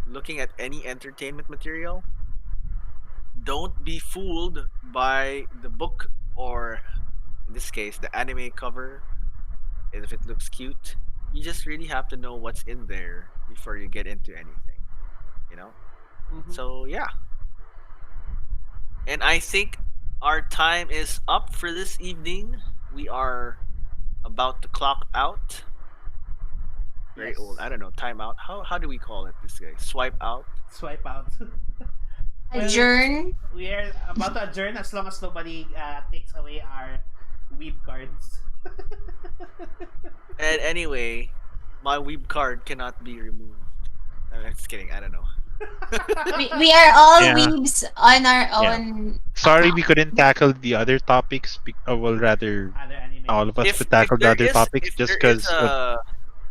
S3: looking at any entertainment material. Don't be fooled by the book, or in this case the anime cover. If it looks cute, you just really have to know what's in there before you get into anything, you know
S1: Mm-hmm.
S3: so yeah. And I think our time is up for this evening. We are about to clock out. Very old.
S1: Yes.
S3: I don't know. Time out. How do we call it this guy? Swipe out.
S1: Swipe out. Well,
S2: Adjourn.
S1: we are about to adjourn as long as nobody takes away our weeb cards.
S3: And anyway, my weeb card cannot be removed. I'm just kidding. I don't know.
S2: We are all
S4: Yeah,
S2: weebs on our
S4: yeah.
S2: own
S4: Sorry, we
S2: account.
S4: couldn't tackle the other topics. Well, rather
S1: Other anime.
S4: all of us
S3: If
S4: would tackle the
S3: there
S4: other
S3: is
S4: topics
S3: if
S4: just
S3: there is
S4: because of
S3: a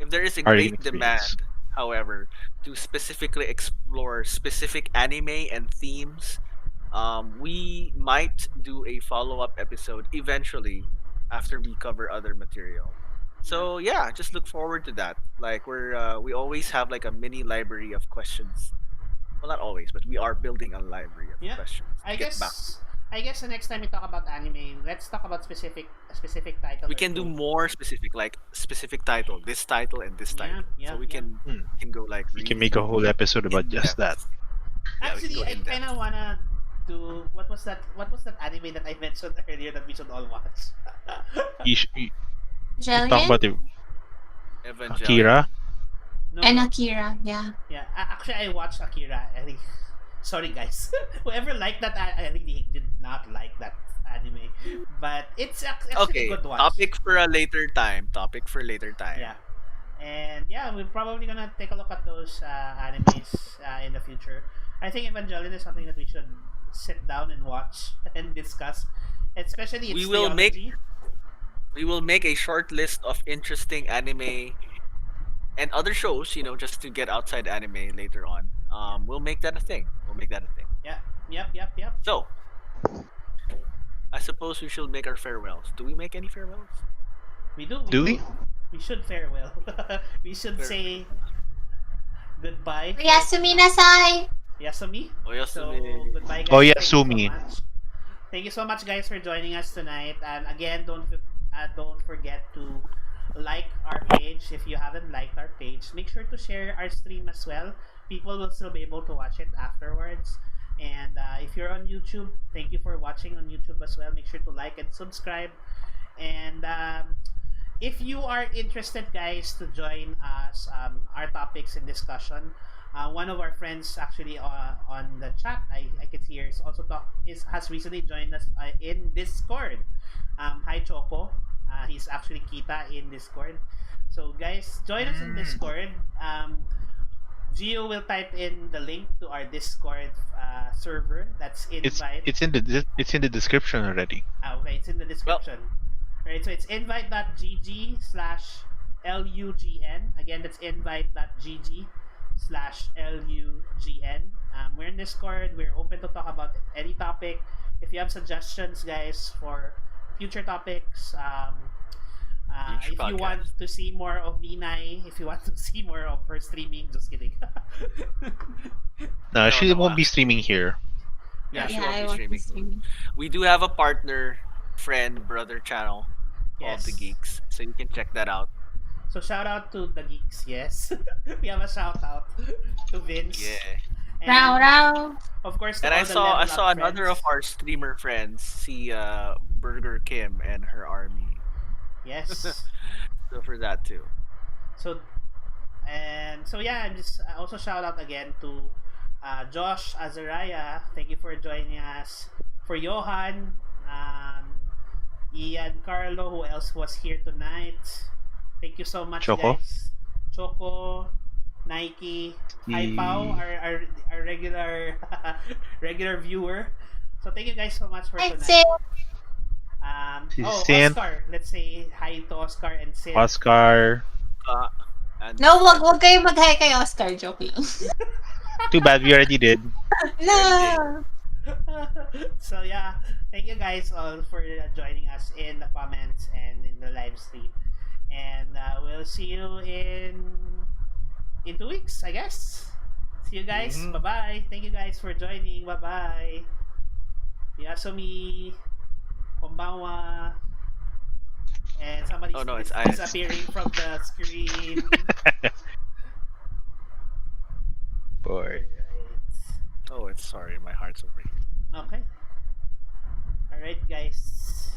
S3: if there is a
S4: our
S3: great
S4: inexperience.
S3: demand, however, to specifically explore specific anime and themes, we might do a follow-up episode eventually after we cover other material.
S1: Yeah.
S3: So yeah, just look forward to that. Like we always have like a mini library of questions. Well, not always, but we are building a library of
S1: Yeah.
S3: questions
S1: I
S3: to get back to.
S1: guess I guess the next time we talk about anime, let's talk about a specific title
S3: We
S1: or
S3: can do
S1: two.
S3: more specific, like specific title, and this
S1: Yeah,
S3: title. So
S1: yeah,
S3: we
S1: yeah.
S3: can go like
S4: We can make a
S3: really
S4: whole episode about
S3: in
S4: just that.
S3: depth. Yeah, we can go
S1: Actually, I
S3: in
S1: kind of
S3: depth.
S1: wanna do what was that anime that I mentioned earlier that we should all watch?
S4: You talk about
S2: Jillian
S4: the
S3: Evangelion.
S4: Akira.
S1: No,
S2: and
S1: no.
S2: Akira. Yeah.
S1: Yeah, actually, I watched Akira. I think. Sorry, guys. Whoever liked that, I think they did not like that anime. But it's actually a
S3: Okay,
S1: good watch.
S3: topic for a later time. Topic for later time.
S1: Yeah. And yeah, we're probably gonna take a look at those animes in the future. I think Evangelion is something that we should sit down and watch and discuss, especially its
S3: We will make
S1: theology.
S3: we will make a short list of interesting anime and other shows, just to get outside anime later on. We'll make that a thing. We'll make that a thing.
S1: Yeah. Yep.
S3: So, I suppose we should make our farewells. Do we make any farewells?
S1: We do. We
S4: Do
S1: do.
S4: we?
S1: We should farewell. We should
S3: Farewell.
S1: say goodbye.
S2: Yasumi nasai.
S1: Yasumi. So
S3: Oyasumi.
S1: goodbye, guys.
S4: Oh yeah,
S1: Thank you so
S4: Sumi.
S1: much. Thank you so much, guys, for joining us tonight. And again, don't forget to like our page if you haven't liked our page. Make sure to share our stream as well. People will still be able to watch it afterwards. And if you're on YouTube, thank you for watching on YouTube as well. Make sure to like and subscribe. And if you are interested, guys, to join us, our topics and discussion, one of our friends actually on the chat, I can see here, is also has recently joined us in Discord. Hi Choco. He's actually Kita in Discord. So guys, join us in Discord. Gio will type in the link to our Discord server. That's
S4: It's
S1: invite.
S4: it's in the description already.
S1: Okay, it's in the description. Right, so it's invite.gg/LUGN. Again, that's invite.gg/LUGN. We're in Discord. We're open to talk about any topic. If you have suggestions, guys, for future topics,
S3: Future
S1: if you want
S3: podcast.
S1: to see more of Ninay, if you want to see more of her streaming, just kidding.
S4: No,
S3: No,
S4: she
S3: no.
S4: won't be streaming here.
S3: Yeah, she
S2: Yeah,
S3: won't
S2: I
S3: be
S2: want to
S3: streaming.
S2: stream.
S3: We do have a partner, friend, brother channel called The
S1: Yes.
S3: Geeks, so you can check that out.
S1: So shout out to the geeks. Yes, we have a shout out to Vince.
S3: Yeah.
S2: Row,
S1: And
S2: row.
S1: of course, to
S3: And
S1: all
S3: I
S1: the
S3: saw I
S1: level
S3: saw
S1: up
S3: another of
S1: friends.
S3: our streamer friends, see Burger Kim and her army.
S1: Yes.
S3: So for that too.
S1: So yeah, I'm just also shout out again to Josh Azariah. Thank you for joining us. For Johan, Ian, Carlo, who else was here tonight? Thank you so much,
S4: Choco.
S1: guys. Choco, Nike, Hi Pao, our regular regular viewer. So thank you guys so much for
S2: Hi,
S1: tonight.
S2: Sid.
S4: Sin,
S1: Oscar. Let's say hi to Oscar and Sid.
S4: Oscar.
S3: And
S2: No, wag kayo mag-hi kay Oscar. Joke lang.
S4: Too bad we already did.
S2: No.
S1: So yeah, thank you guys all for joining us in the comments and in the live stream. And we'll see you in 2 weeks, I guess. See you guys.
S3: Mhm.
S1: Bye-bye. Thank you guys for joining. Bye-bye. Yasumi, konbanwa. And somebody
S3: Oh, no, it's
S1: is
S3: Ice.
S1: appearing from the screen.
S4: Boy.
S3: Oh, it's sorry, my heart's over here.
S1: Okay. All right, guys.